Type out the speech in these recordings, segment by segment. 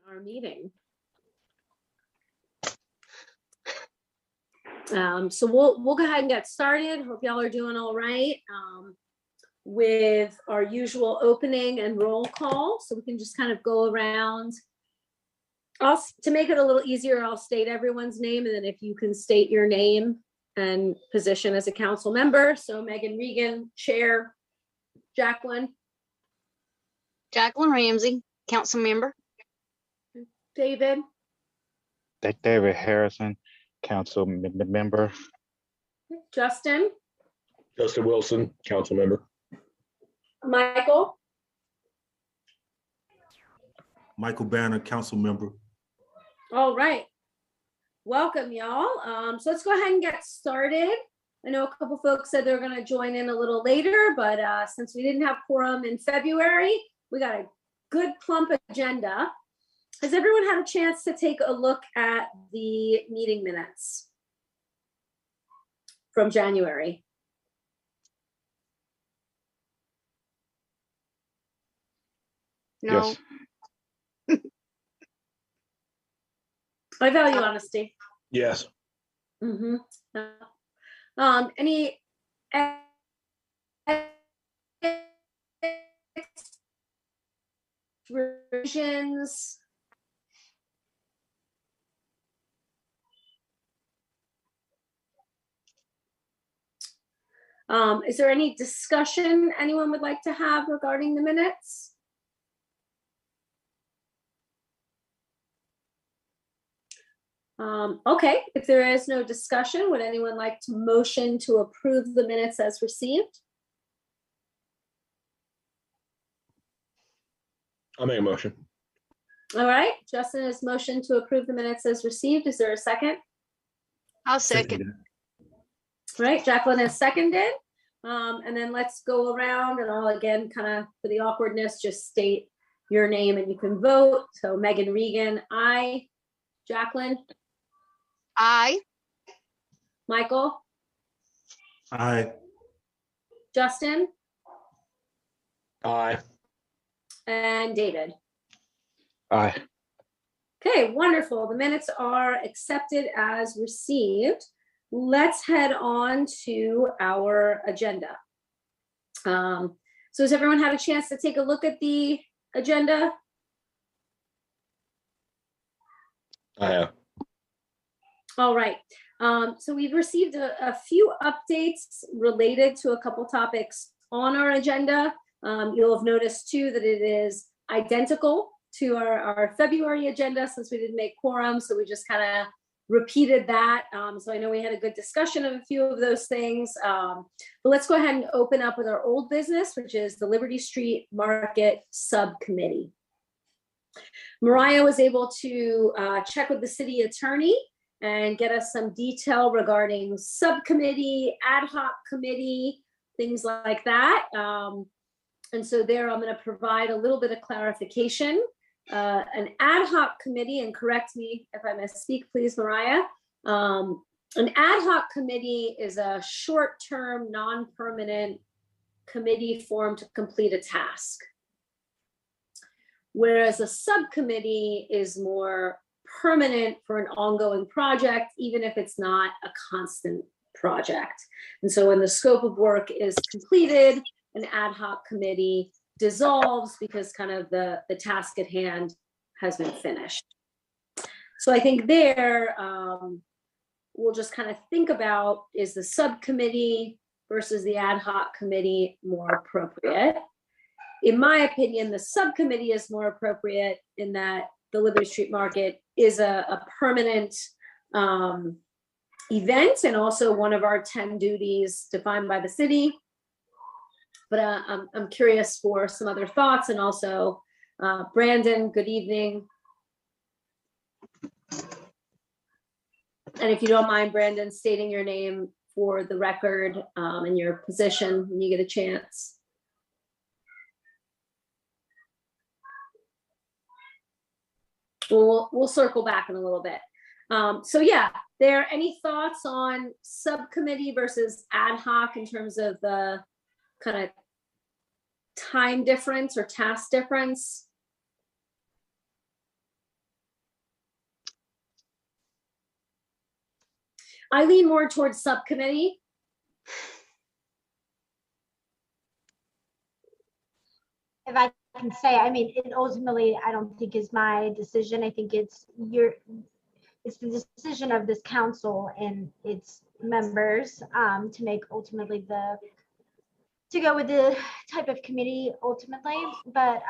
Our meeting. So we'll go ahead and get started. Hope y'all are doing all right with our usual opening and roll call. So we can just kind of go around. To make it a little easier, I'll state everyone's name, and then if you can state your name and position as a council member. So Megan Regan, Chair. Jacqueline. Jacqueline Ramsey, council member. David. David Harrison, council member. Justin. Justin Wilson, council member. Michael. Michael Banner, council member. All right. Welcome, y'all. So let's go ahead and get started. I know a couple folks said they're going to join in a little later, but since we didn't have quorum in February, we got a good plump agenda. Has everyone had a chance to take a look at the meeting minutes from January? No. Yes. I value honesty. Yes. Mm-hmm. Any revisions? Is there any discussion anyone would like to have regarding the minutes? Okay, if there is no discussion, would anyone like to motion to approve the minutes as received? I'll make a motion. All right, Justin has motioned to approve the minutes as received. Is there a second? I'll second. All right, Jacqueline has seconded. And then let's go around and I'll again kind of for the awkwardness, just state your name and you can vote. So Megan Regan, aye. Jacqueline? Aye. Michael? Aye. Justin? Aye. And David? Aye. Okay, wonderful. The minutes are accepted as received. Let's head on to our agenda. So has everyone had a chance to take a look at the agenda? I have. All right. So we've received a few updates related to a couple topics on our agenda. You'll have noticed too that it is identical to our February agenda since we didn't make quorum. So we just kind of repeated that. So I know we had a good discussion of a few of those things. But let's go ahead and open up with our old business, which is the Liberty Street Market Subcommittee. Mariah was able to check with the city attorney and get us some detail regarding subcommittee, ad hoc committee, things like that. And so there I'm going to provide a little bit of clarification. An ad hoc committee, and correct me if I misspeak, please, Mariah. An ad hoc committee is a short-term, non-permanent committee formed to complete a task. Whereas a subcommittee is more permanent for an ongoing project, even if it's not a constant project. And so when the scope of work is completed, an ad hoc committee dissolves because kind of the task at hand has been finished. So I think there we'll just kind of think about, is the subcommittee versus the ad hoc committee more appropriate? In my opinion, the subcommittee is more appropriate in that the Liberty Street Market is a permanent event and also one of our 10 duties defined by the city. But I'm curious for some other thoughts, and also Brandon, good evening. And if you don't mind, Brandon, stating your name for the record and your position when you get a chance. We'll circle back in a little bit. So yeah, there any thoughts on subcommittee versus ad hoc in terms of the kind of time difference or task difference? I lean more towards subcommittee. If I can say, I mean, it ultimately, I don't think is my decision. I think it's the decision of this council and its members to make ultimately to go with the type of committee ultimately. But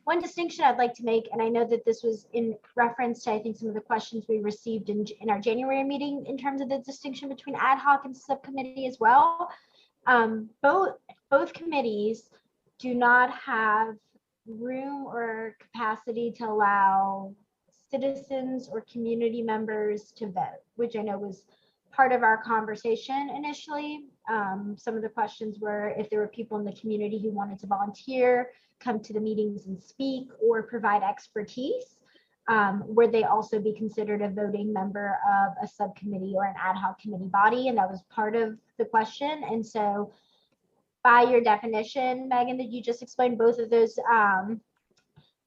one distinction I'd like to make, and I know that this was in reference to, I think, some of the questions we received in our January meeting in terms of the distinction between ad hoc and subcommittee as well. Both committees do not have room or capacity to allow citizens or community members to vote, which I know was part of our conversation initially. Some of the questions were if there were people in the community who wanted to volunteer, come to the meetings and speak, or provide expertise, would they also be considered a voting member of a subcommittee or an ad hoc committee body? And that was part of the question. And so by your definition, Megan, that you just explained both of those,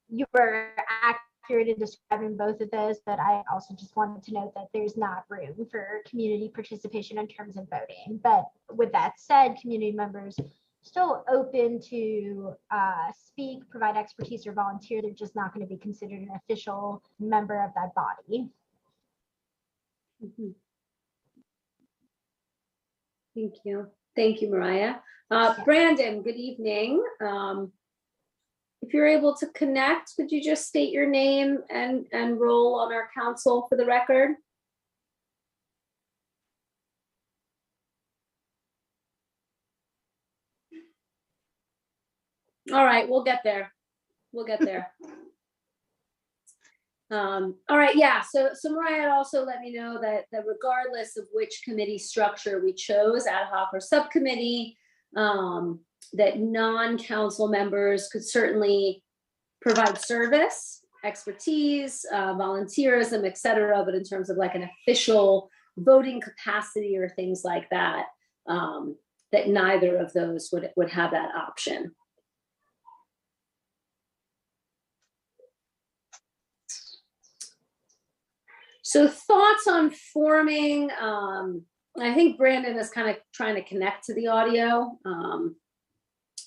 you were accurate in describing both of those, but I also just wanted to note that there's not room for community participation in terms of voting. But with that said, community members still open to speak, provide expertise, or volunteer. They're just not going to be considered an official member of that body. Mhm. Thank you. Thank you, Mariah. Brandon, good evening. If you're able to connect, would you just state your name and role on our council for the record? All right, we'll get there. We'll get there. All right, yeah, so Mariah also let me know that regardless of which committee structure we chose, ad hoc or subcommittee, that non-council members could certainly provide service, expertise, volunteerism, et cetera, but in terms of like an official voting capacity or things like that, that neither of those would have that option. So thoughts on forming, I think Brandon is kind of trying to connect to the audio,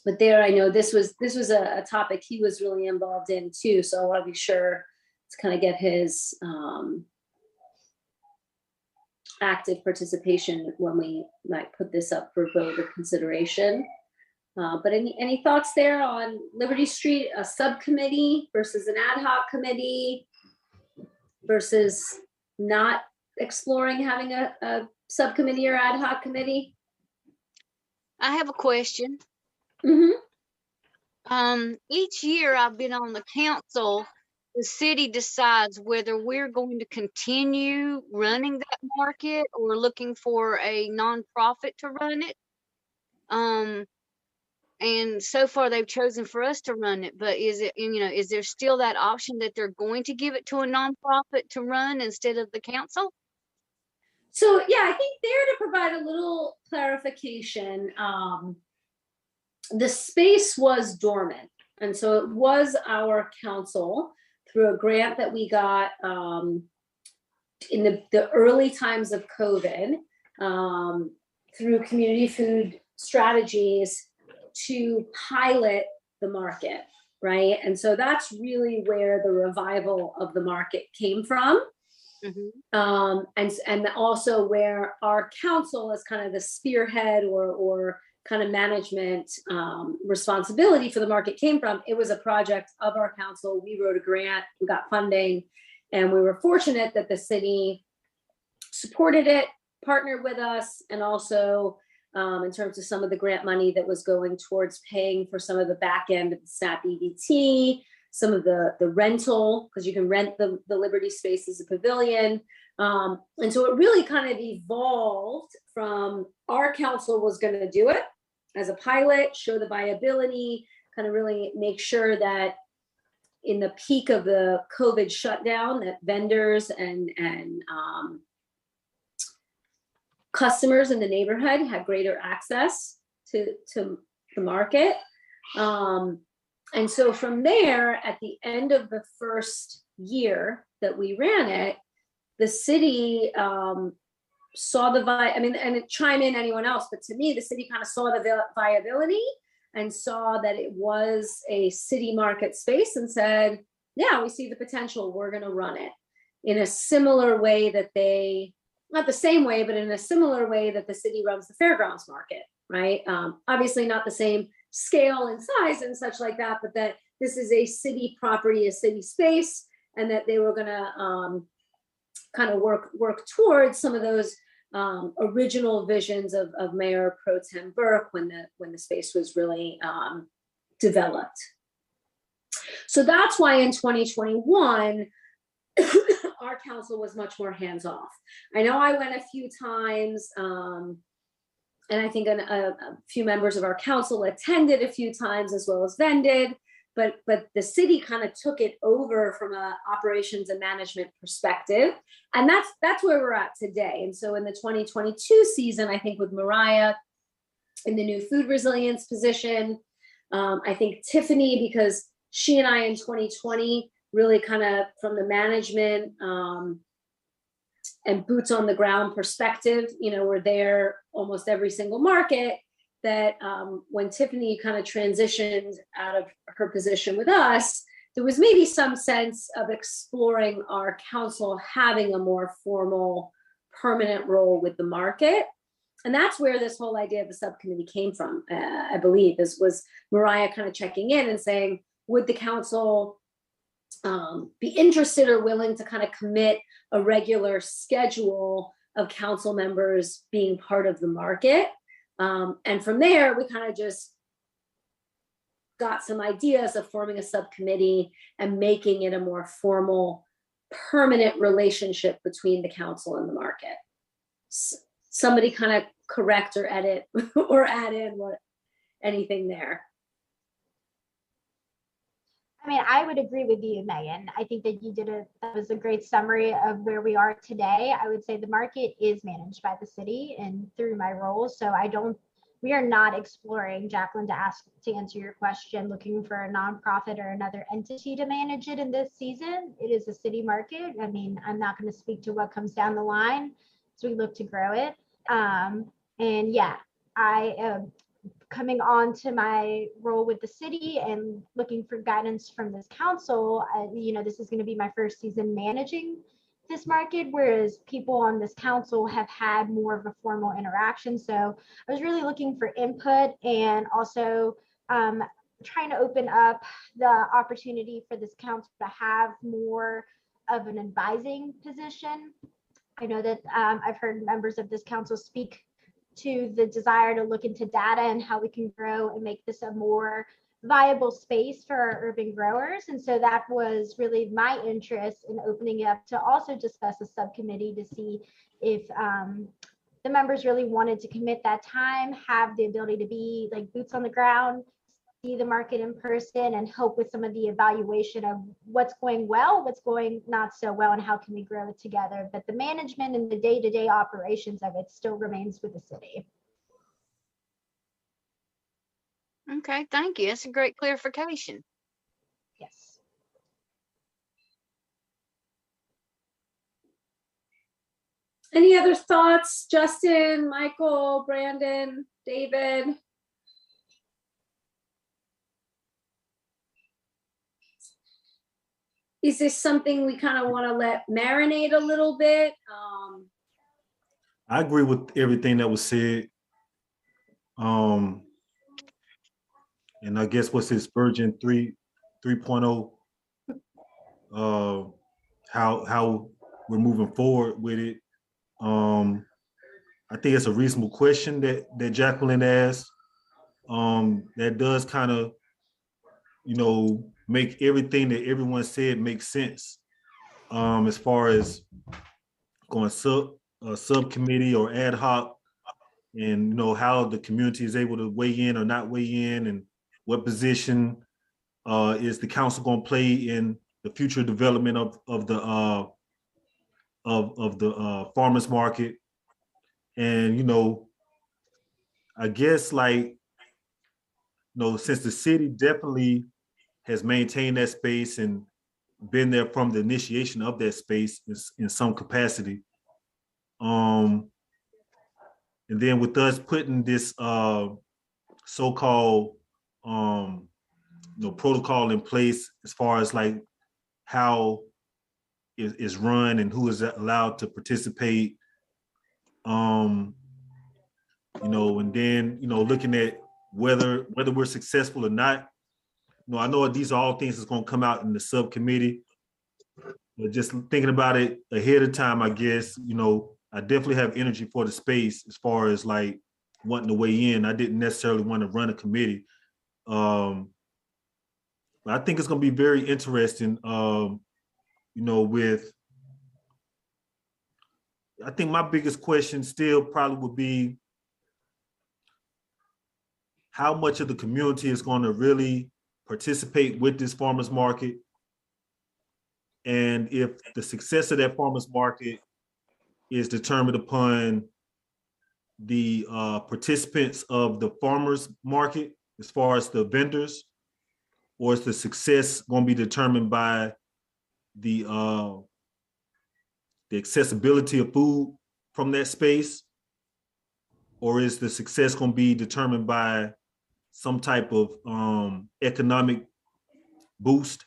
but there I know this was a topic he was really involved in too, so I want to be sure to kind of get his active participation when we might put this up for vote or consideration. But any thoughts there on Liberty Street, a subcommittee versus an ad hoc committee versus not exploring having a subcommittee or ad hoc committee? I have a question. Mm-hmm. Each year I've been on the council, the city decides whether we're going to continue running that market or looking for a nonprofit to run it. And so far they've chosen for us to run it, but is there still that option that they're going to give it to a nonprofit to run instead of the council? So yeah, I think there to provide a little clarification, the space was dormant. And so it was our council through a grant that we got in the early times of COVID, through community food strategies to pilot the market, right? And so that's really where the revival of the market came from. Mm-hmm. And also where our council is kind of the spearhead or kind of management responsibility for the market came from. It was a project of our council. We wrote a grant, we got funding, and we were fortunate that the city supported it, partnered with us, and also in terms of some of the grant money that was going towards paying for some of the back end of the SNAP EBT, some of the rental, because you can rent the Liberty space as a pavilion. And so it really kind of evolved from our council was going to do it as a pilot, show the viability, kind of really make sure that in the peak of the COVID shutdown that vendors and customers in the neighborhood had greater access to the market. And so from there, at the end of the first year that we ran it, the city saw the and chime in anyone else, but to me, the city kind of saw the viability and saw that it was a city market space and said, yeah, we see the potential, we're going to run it in a similar way that not the same way, but in a similar way that the city runs the fairgrounds market, right? Obviously not the same scale and size and such like that, but that this is a city property, a city space, and that they were going to kind of work towards some of those original visions of Mayor Pro Tem Burke when the space was really developed. So that's why in 2021, our council was much more hands-off. I know I went a few times, and I think a few members of our council attended a few times as well as Ven did, but the city kind of took it over from a operations and management perspective. And that's where we're at today. And so in the 2022 season, I think with Mariah in the new food resilience position, I think Tiffany, because she and I in 2020 really kind of from the management and boots on the ground perspective, we're there almost every single market, that when Tiffany kind of transitioned out of her position with us, there was maybe some sense of exploring our council having a more formal, permanent role with the market. And that's where this whole idea of the subcommittee came from, I believe. This was Mariah kind of checking in and saying, would the council be interested or willing to kind of commit a regular schedule of council members being part of the market? And from there, we kind of just got some ideas of forming a subcommittee and making it a more formal, permanent relationship between the council and the market. Somebody kind of correct or edit or add in anything there. I mean, I would agree with you, Megan. I think that that was a great summary of where we are today. I would say the market is managed by the city and through my role. So we are not exploring, Jacqueline, to answer your question, looking for a nonprofit or another entity to manage it in this season. It is a city market. I mean, I'm not going to speak to what comes down the line as we look to grow it. And yeah, I am coming on to my role with the city and looking for guidance from this council. This is going to be my first season managing this market, whereas people on this council have had more of a formal interaction. So I was really looking for input and also trying to open up the opportunity for this council to have more of an advising position. I know that I've heard members of this council speak to the desire to look into data and how we can grow and make this a more viable space for our urban growers. And so that was really my interest in opening it up to also discuss a subcommittee to see if the members really wanted to commit that time, have the ability to be like boots on the ground, see the market in person, and help with some of the evaluation of what's going well, what's going not so well, and how can we grow it together. But the management and the day-to-day operations of it still remains with the city. Okay, thank you. That's a great clarification. Yes. Any other thoughts, Justin, Michael, Brandon, David? Is this something we kind of want to let marinate a little bit? I agree with everything that was said. And I guess what's his version 3.0, how we're moving forward with it. I think it's a reasonable question that Jacqueline asked. That does kind of, make everything that everyone said make sense. As far as going subcommittee or ad hoc, and how the community is able to weigh in or not weigh in, and what position is the council going to play in the future development of the farmers market. And I guess since the city definitely has maintained that space and been there from the initiation of that space in some capacity, And then with us putting this so-called protocol in place as far as like how is run and who is allowed to participate, and then looking at whether we're successful or not. I know these are all things that's going to come out in the subcommittee, but just thinking about it ahead of time, I guess, I definitely have energy for the space as far as like wanting to weigh in. I didn't necessarily want to run a committee. But I think it's going to be very interesting, I think my biggest question still probably would be how much of the community is going to really participate with this farmers market. And if the success of that farmers market is determined upon the participants of the farmers market, as far as the vendors, or is the success going to be determined by the accessibility of food from that space? Or is the success going to be determined by some type of economic boost,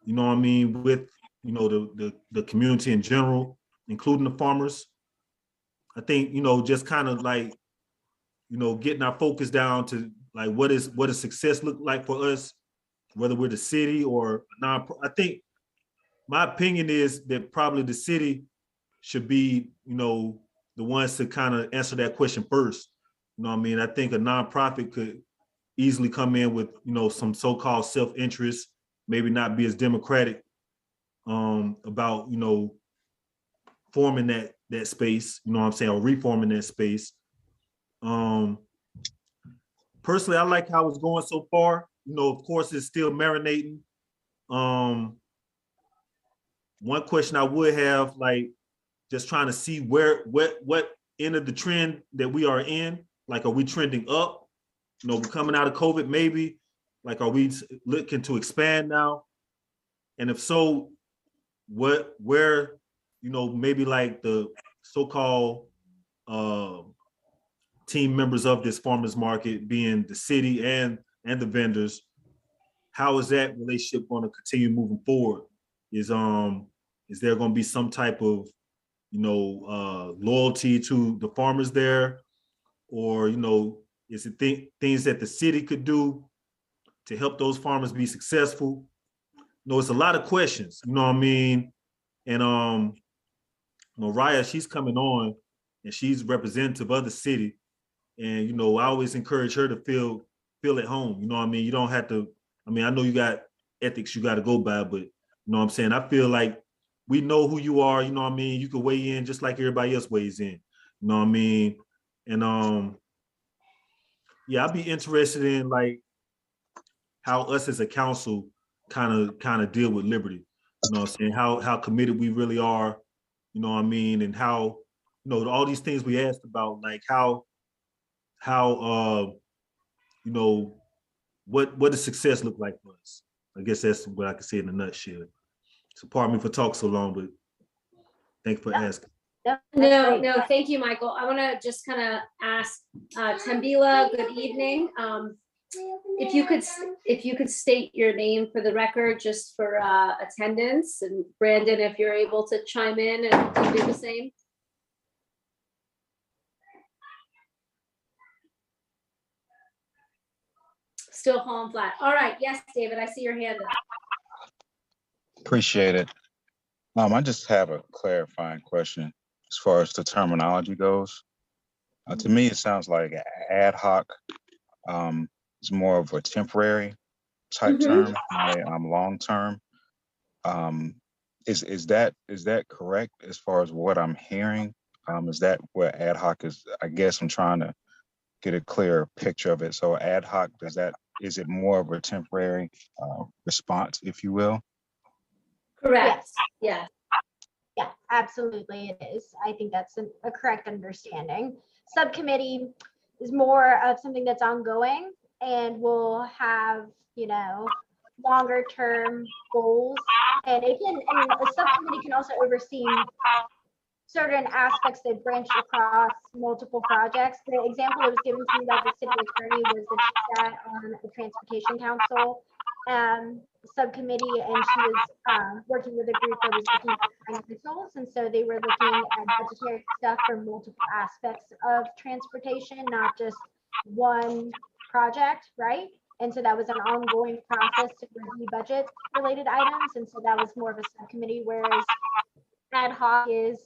with, the community in general, including the farmers? I think, just kind of like, getting our focus down to like, what does success look like for us, whether we're the city or non. I think my opinion is that probably the city should be, the ones to kind of answer that question first. I think a nonprofit could easily come in with, some so-called self-interest, maybe not be as democratic about, forming that space, or reforming that space. Personally, I like how it's going so far. Of course, it's still marinating. One question I would have, like, just trying to see what end of the trend that we are in. Like, are we trending up? We're coming out of COVID, maybe. Like, are we looking to expand now? And if so, where, maybe like the so-called team members of this farmers market, being the city and the vendors, how is that relationship going to continue moving forward? Is there going to be some type of loyalty to the farmers there, or is it things that the city could do to help those farmers be successful? It's a lot of questions, And Mariah, she's coming on and she's representative of the city. And, I always encourage her to feel at home. You don't have to, I know you got ethics you got to go by, but I feel like we know who you are, you can weigh in just like everybody else weighs in, And yeah, I'd be interested in like how us as a council kind of deal with liberty, how committed we really are, and how, all these things we asked about, like how what does success look like for us? I guess that's what I can say in a nutshell. So pardon me for talking so long, but thank you for asking. No, thank you, Michael. I want to just kind of ask Tambila, good evening. If you could state your name for the record, just for attendance, and Brandon, if you're able to chime in and do the same. Still falling flat. All right. Yes, David, I see your hand up. Appreciate it. I just have a clarifying question as far as the terminology goes. To me, it sounds like ad hoc is more of a temporary type term, long term. Is that correct as far as what I'm hearing? Is that what ad hoc is? I guess I'm trying to get a clearer picture of it. So ad hoc, is it more of a temporary response, if you will? Correct. Yes. Yeah, absolutely it is. I think that's a correct understanding. Subcommittee is more of something that's ongoing and will have, longer term goals. And a subcommittee can also oversee certain aspects that branched across multiple projects. The example that was given to me by the city attorney was that she sat on the Transportation Council subcommittee, and she was working with a group that was looking at financials, and so they were looking at budgetary stuff for multiple aspects of transportation, not just one project, right? And so that was an ongoing process to review budget related items, and so that was more of a subcommittee, whereas ad hoc is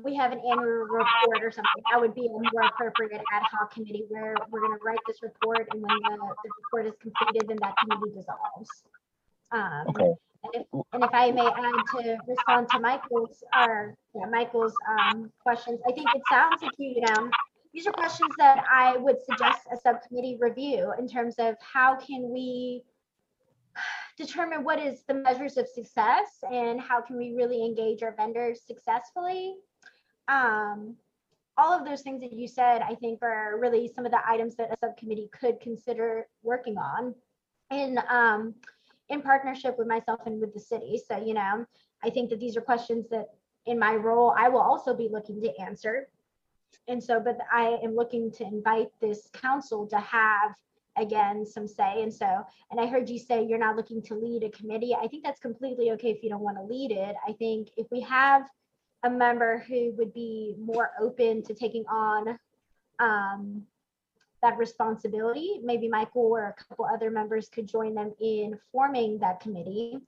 we have an annual report or something. That would be a more appropriate ad hoc committee where we're going to write this report, and when the report is completed, then that committee dissolves. Okay. And if I may add to respond to Michael's questions, I think it sounds like these are questions that I would suggest a subcommittee review in terms of how can we determine what is the measures of success and how can we really engage our vendors successfully. All of those things that you said, I think, are really some of the items that a subcommittee could consider working on in partnership with myself and with the city. So, I think that these are questions that in my role, I will also be looking to answer. And so, but I am looking to invite this council to have, again, some say. And I heard you say you're not looking to lead a committee. I think that's completely okay if you don't want to lead it. I think if we have a member who would be more open to taking on that responsibility, maybe Michael or a couple other members could join them in forming that committee.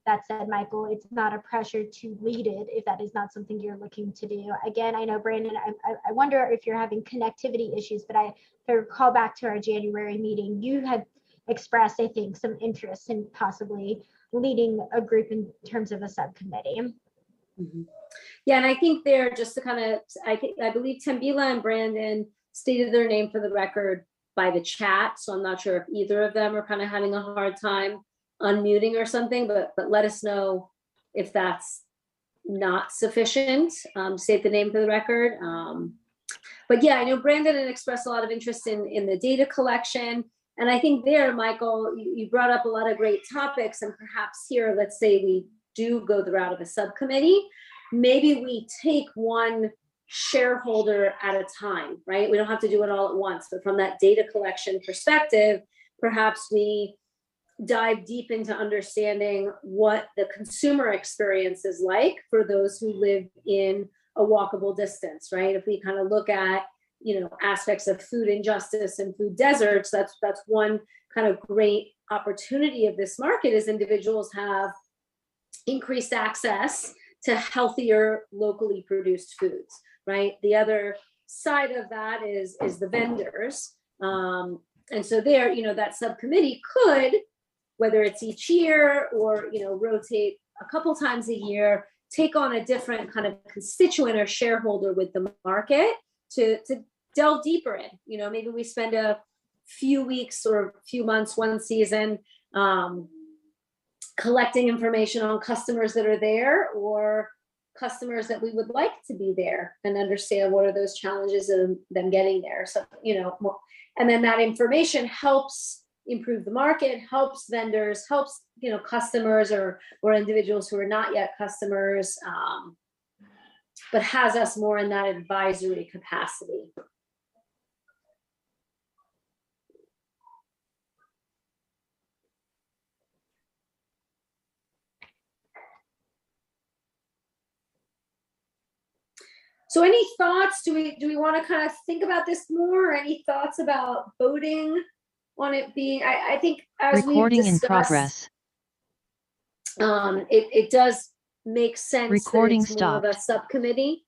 That said, Michael, it's not a pressure to lead it if that is not something you're looking to do. Again, I know, Brandon, I wonder if you're having connectivity issues, but if I recall back to our January meeting, you had expressed, I think, some interest in possibly leading a group in terms of a subcommittee. Mm-hmm. Yeah, and I think they're just to kind of, I believe Tambila and Brandon stated their name for the record by the chat, so I'm not sure if either of them are kind of having a hard time unmuting or something, but let us know if that's not sufficient. State the name for the record. But yeah, I know Brandon had expressed a lot of interest in the data collection. And I think there, Michael, you brought up a lot of great topics, and perhaps here, let's say we do go the route of a subcommittee. Maybe we take one shareholder at a time, right? We don't have to do it all at once, but from that data collection perspective, perhaps we dive deep into understanding what the consumer experience is like for those who live in a walkable distance, right? If we kind of look at, aspects of food injustice and food deserts, that's one kind of great opportunity of this market is individuals have increased access to healthier, locally produced foods, right? The other side of that is the vendors. And so there, that subcommittee could, whether it's each year or, rotate a couple times a year, take on a different kind of constituent or shareholder with the market to delve deeper in. Maybe we spend a few weeks or a few months, one season, collecting information on customers that are there or customers that we would like to be there and understand what are those challenges of them getting there. So, and then that information helps improve the market, helps vendors, helps, customers or individuals who are not yet customers, but has us more in that advisory capacity. So any thoughts? Do we want to kind of think about this more? Any thoughts about voting on it being? I think as recording we've discussed, in progress. It does make sense. Recording that it's more of a stopped. subcommittee,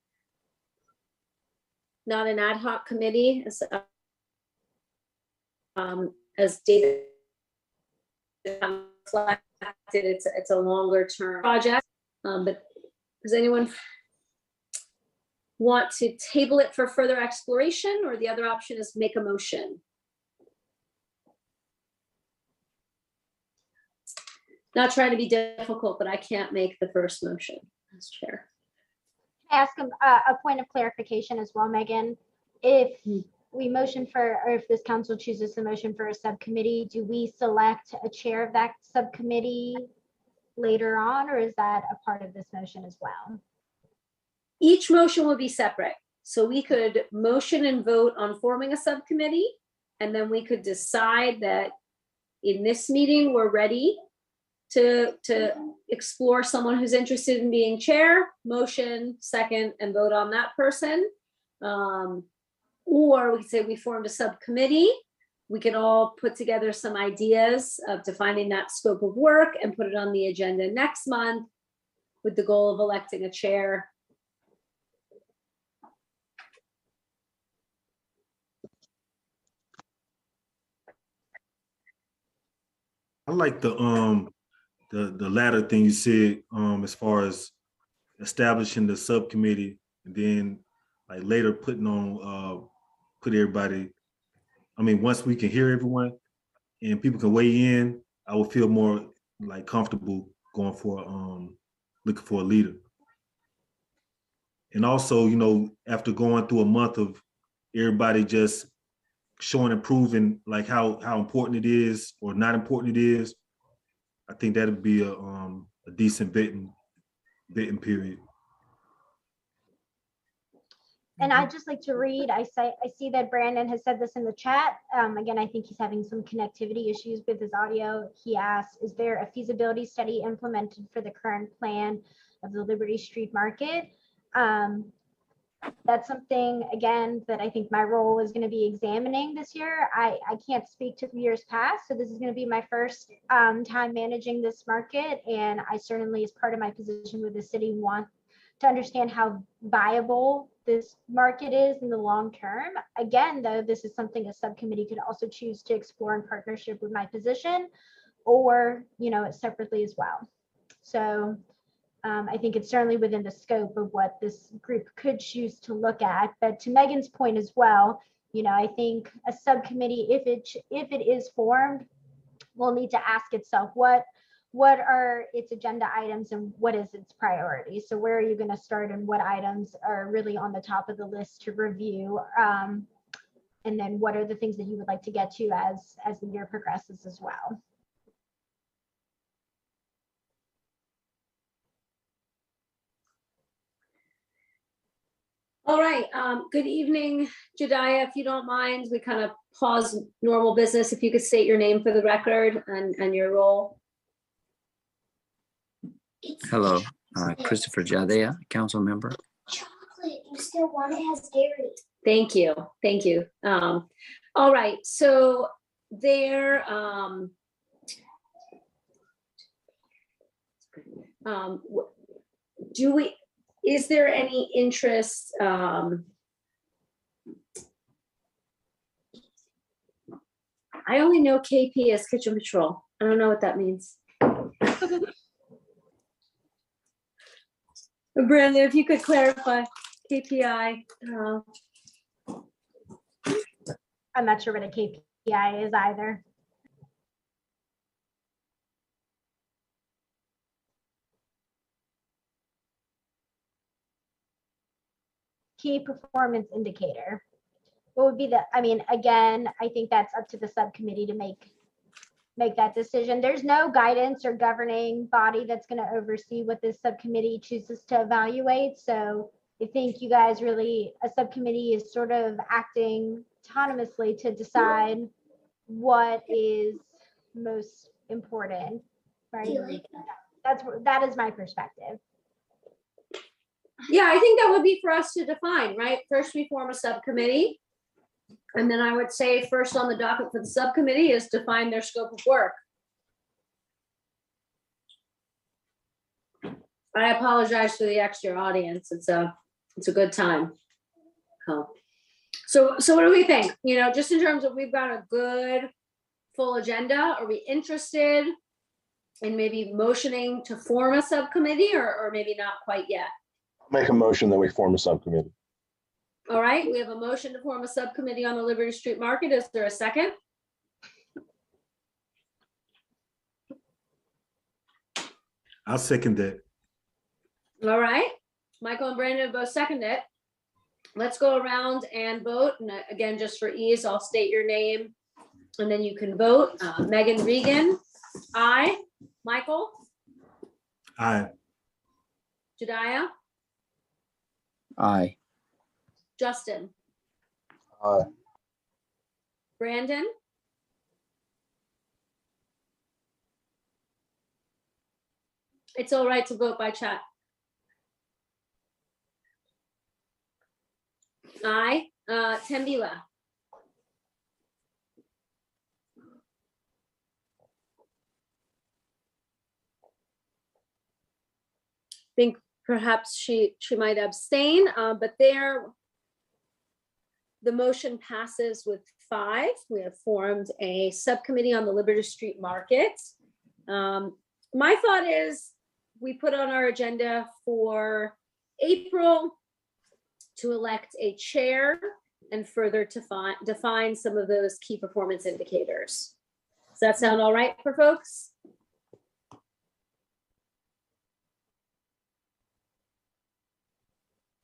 not an ad hoc committee, as David reflected. It's a longer term project. But does anyone want to table it for further exploration, or the other option is make a motion? Not trying to be difficult, but I can't make the first motion as chair. Ask a point of clarification as well, Megan. If we motion for, or if this council chooses to motion for a subcommittee, do we select a chair of that subcommittee later on, or is that a part of this motion as well? Each motion will be separate. So we could motion and vote on forming a subcommittee, and then we could decide that in this meeting, we're ready to explore someone who's interested in being chair, motion, second, and vote on that person. Or we could say we formed a subcommittee. We could all put together some ideas of defining that scope of work and put it on the agenda next month with the goal of electing a chair. I like the latter thing you said, as far as establishing the subcommittee and then like later put everybody. I mean, once we can hear everyone and people can weigh in, I would feel more like comfortable going for looking for a leader. And also, you know, after going through a month of everybody just showing and proving like how important it is or not important it is, I think that'd be a decent vetting period. And I'd just like to read, I see that Brandon has said this in the chat. Again, I think he's having some connectivity issues with his audio. He asked, is there a feasibility study implemented for the current plan of the Liberty Street Market? That's something, again, that I think my role is going to be examining this year. I can't speak to years past, so this is going to be my first time managing this market. And I certainly, as part of my position with the city, want to understand how viable this market is in the long term. Again, though, this is something a subcommittee could also choose to explore in partnership with my position, or, you know, separately as well. So I think it's certainly within the scope of what this group could choose to look at. But to Megan's point as well, you know, I think a subcommittee, if it is formed, will need to ask itself what are its agenda items and what is its priority. So where are you going to start and what items are really on the top of the list to review? And then what are the things that you would like to get to as the year progresses as well? All right. Good evening, Jediah. If you don't mind, we kind of pause normal business. If you could state your name for the record and your role. Hello, Christopher Jadea, council member. Chocolate, you still want it, has dairy. Thank you. Thank you. All right. So there, is there any interest? I only know KP as kitchen patrol. I don't know what that means. Brandon, if you could clarify KPI. I'm not sure what a KPI is either. Key performance indicator. What would be the, I mean, again, I think that's up to the subcommittee to make that decision. There's no guidance or governing body that's going to oversee what this subcommittee chooses to evaluate. So I think you guys really, a subcommittee is sort of acting autonomously to decide what is most important, right? That is my perspective. Yeah, I think that would be for us to define, right? First, we form a subcommittee. And then I would say first on the docket for the subcommittee is define their scope of work. I apologize for the extra audience. It's a good time. So what do we think? You know, just in terms of we've got a good full agenda. Are we interested in maybe motioning to form a subcommittee or maybe not quite yet? Make a motion that we form a subcommittee. All right, we have a motion to form a subcommittee on the Liberty Street Market. Is there a second? I'll second that. All right, Michael and Brandon both second it. Let's go around and vote. And again, just for ease, I'll state your name and then you can vote. Megan Regan, aye. Michael? Aye. Jediah, Aye. Justin, Aye. Brandon, it's all right to vote by chat. Aye. Tembila, think perhaps she might abstain, but there, the motion passes with 5. We have formed a subcommittee on the Liberty Street Market. My thought is we put on our agenda for April to elect a chair and further to define some of those key performance indicators. Does that sound all right for folks?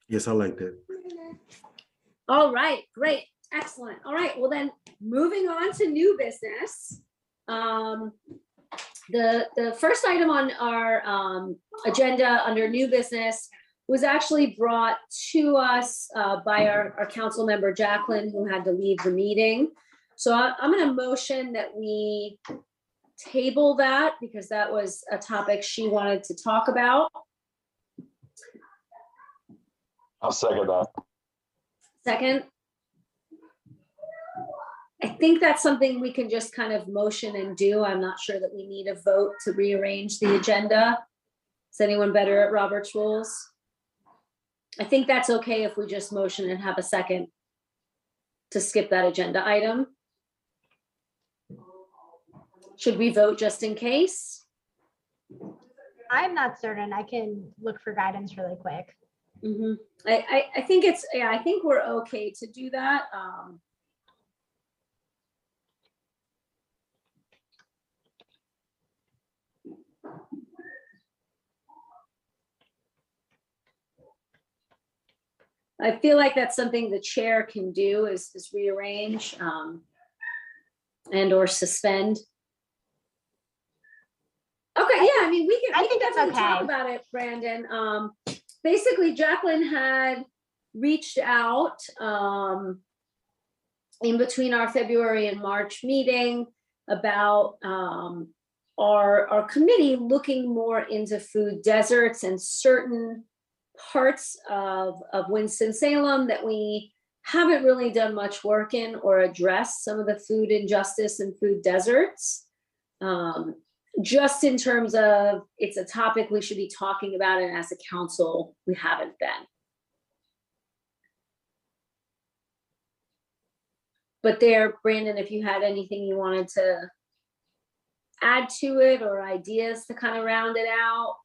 Yes, I like that. All right, great, excellent. All right, well then, moving on to new business. The first item on our agenda under new business was actually brought to us by our council member Jacqueline, who had to leave the meeting. So I'm going to motion that we table that because that was a topic she wanted to talk about. I'll second that. Second. I think that's something we can just kind of motion and do. I'm not sure that we need a vote to rearrange the agenda. Is anyone better at Robert's rules? I think that's okay if we just motion and have a second to skip that agenda item. Should we vote just in case? I'm not certain. I can look for guidance really quick. Mm-hmm. I think it's, yeah, I think we're okay to do that. I feel like that's something the chair can do is rearrange and or suspend. Okay, yeah, I mean, we can definitely talk about it, Brandon. Basically, Jacqueline had reached out in between our February and March meeting about our committee looking more into food deserts and certain parts of Winston-Salem that we haven't really done much work in or addressed some of the food injustice and food deserts. Just in terms of it's a topic we should be talking about, and as a council, we haven't been. But there, Brandon, if you had anything you wanted to add to it or ideas to kind of round it out.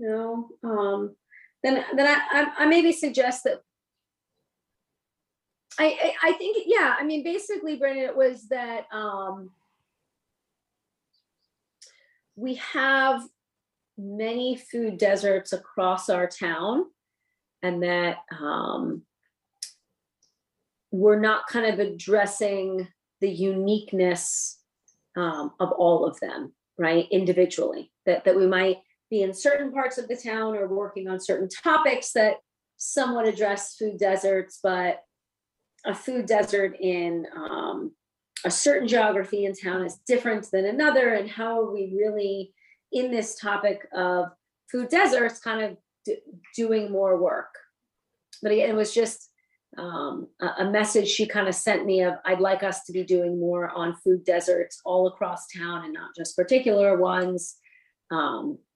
No, then I maybe suggest that I think, yeah, I mean, basically, Brandon, it was that we have many food deserts across our town, and that we're not kind of addressing the uniqueness of all of them, right, individually, that we might be in certain parts of the town or working on certain topics that somewhat address food deserts, but a food desert in a certain geography in town is different than another. And how are we really in this topic of food deserts kind of doing more work? But again, it was just a message she kind of sent me of, I'd like us to be doing more on food deserts all across town and not just particular ones.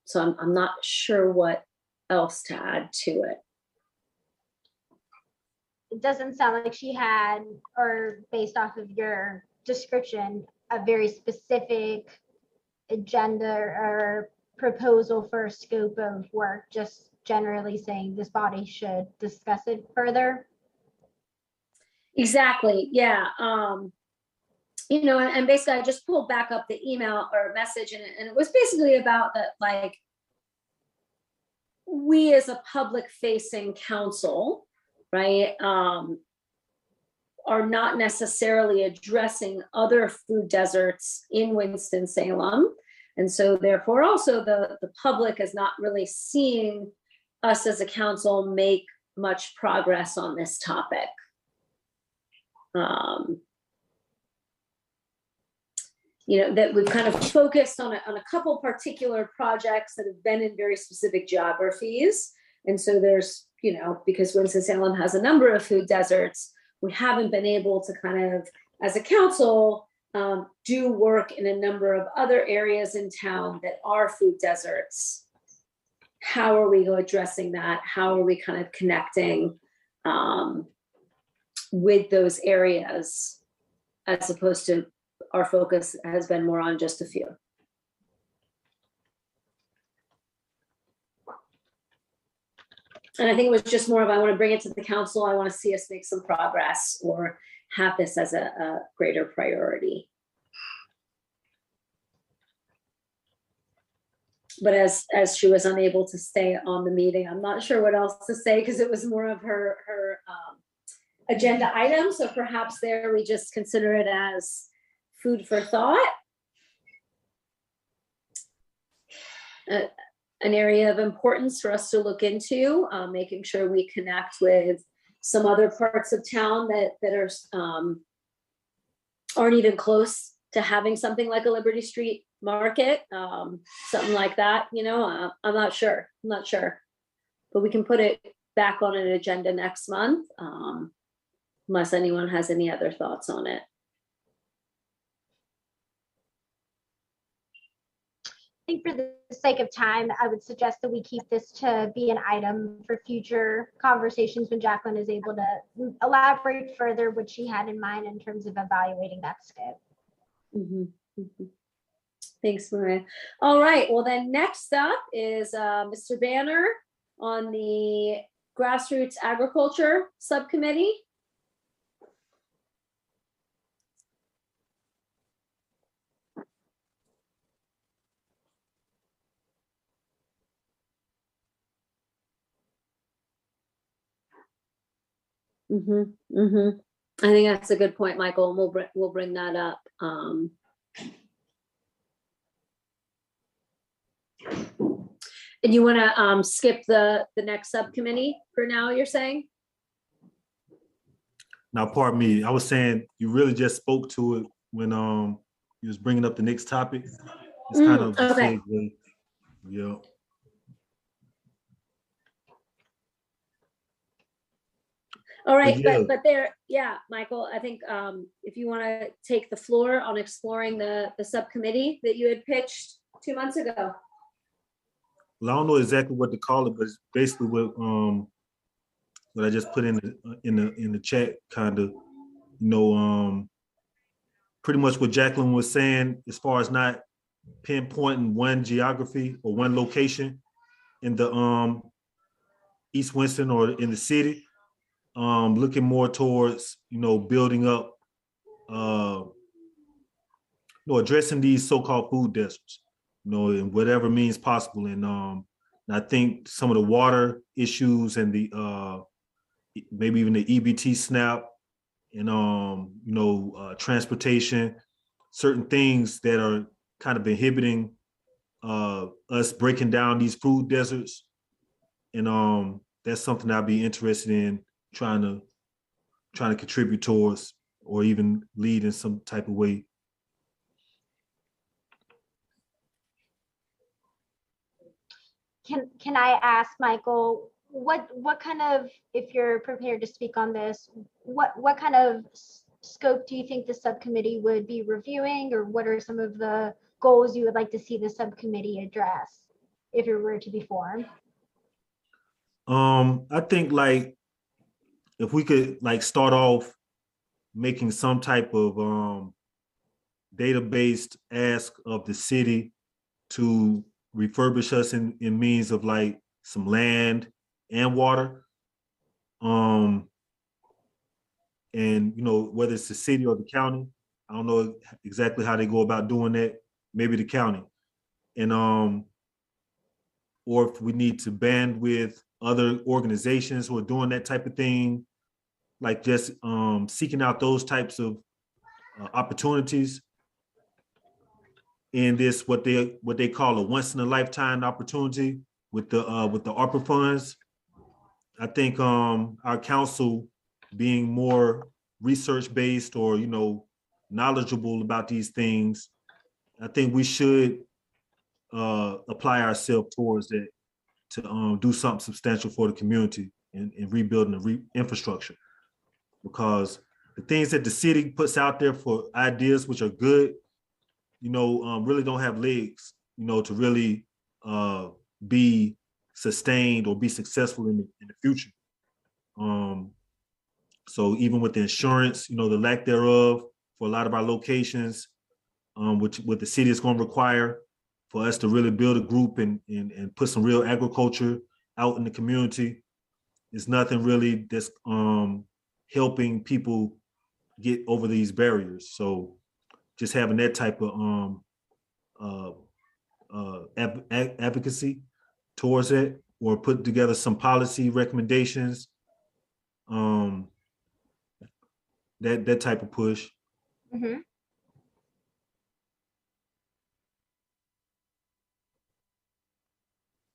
So I'm not sure what else to add to it. It doesn't sound like she had, or based off of your description, a very specific agenda or proposal for a scope of work, just generally saying this body should discuss it further. Exactly, yeah. You know, and basically I just pulled back up the email or message, and it was basically about that, like, we as a public facing council, right, are not necessarily addressing other food deserts in Winston-Salem. And so therefore also the public is not really seeing us as a council make much progress on this topic. You know, that we've kind of focused on a couple particular projects that have been in very specific geographies. And so there's, you know, because Winston-Salem has a number of food deserts, we haven't been able to kind of, as a council, do work in a number of other areas in town that are food deserts. How are we addressing that? How are we kind of connecting with those areas, as opposed to our focus has been more on just a few. And I think it was just more of, I want to bring it to the council. I want to see us make some progress or have this as a greater priority. But as she was unable to stay on the meeting, I'm not sure what else to say because it was more of her agenda item. So perhaps there we just consider it as food for thought. An area of importance for us to look into, making sure we connect with some other parts of town that are aren't even close to having something like a Liberty Street market, something like that. You know, I'm not sure, but we can put it back on an agenda next month, unless anyone has any other thoughts on it. I think for the sake of time, I would suggest that we keep this to be an item for future conversations when Jacqueline is able to elaborate further what she had in mind in terms of evaluating that scope. Thanks, Maria. All right, well then next up is Mr. Banner on the Grassroots Agriculture Subcommittee. I think that's a good point, Michael, and we'll bring that up. And you want to skip the next subcommittee for now, you're saying? Now, pardon me, I was saying you really just spoke to it when you was bringing up the next topic. It's kind of okay. Yeah. All right, but there, yeah, Michael, I think if you want to take the floor on exploring the subcommittee that you had pitched 2 months ago. Well, I don't know exactly what to call it, but it's basically what I just put in the chat, kind of, you know, pretty much what Jacqueline was saying as far as not pinpointing one geography or one location in the East Winston or in the city. Looking more towards, you know, building up, you know, addressing these so-called food deserts, you know, in whatever means possible. And I think some of the water issues and the maybe even the EBT SNAP and you know, transportation, certain things that are kind of inhibiting us breaking down these food deserts. And that's something I'd be interested in trying to contribute towards, or even lead in some type of way. Can I ask, Michael, what kind of, if you're prepared to speak on this, what kind of scope do you think the subcommittee would be reviewing, or what are some of the goals you would like to see the subcommittee address if it were to be formed? I think, like, if we could, like, start off making some type of data-based ask of the city to refurbish us in means of, like, some land and water. And, you know, whether it's the city or the county, I don't know exactly how they go about doing that, maybe the county. And or if we need to band with other organizations who are doing that type of thing, like just seeking out those types of opportunities in this what they call a once in a lifetime opportunity with the ARPA funds. I think our council being more research based or knowledgeable about these things, I think we should apply ourselves towards that to do something substantial for the community and rebuilding the infrastructure. Because the things that the city puts out there for ideas which are good, really don't have legs, to really be sustained or be successful in the future. So even with the insurance, the lack thereof for a lot of our locations, which what the city is going to require for us to really build a group and put some real agriculture out in the community, is nothing really that's helping people get over these barriers. So just having that type of advocacy towards it, or put together some policy recommendations, that type of push. Mhm.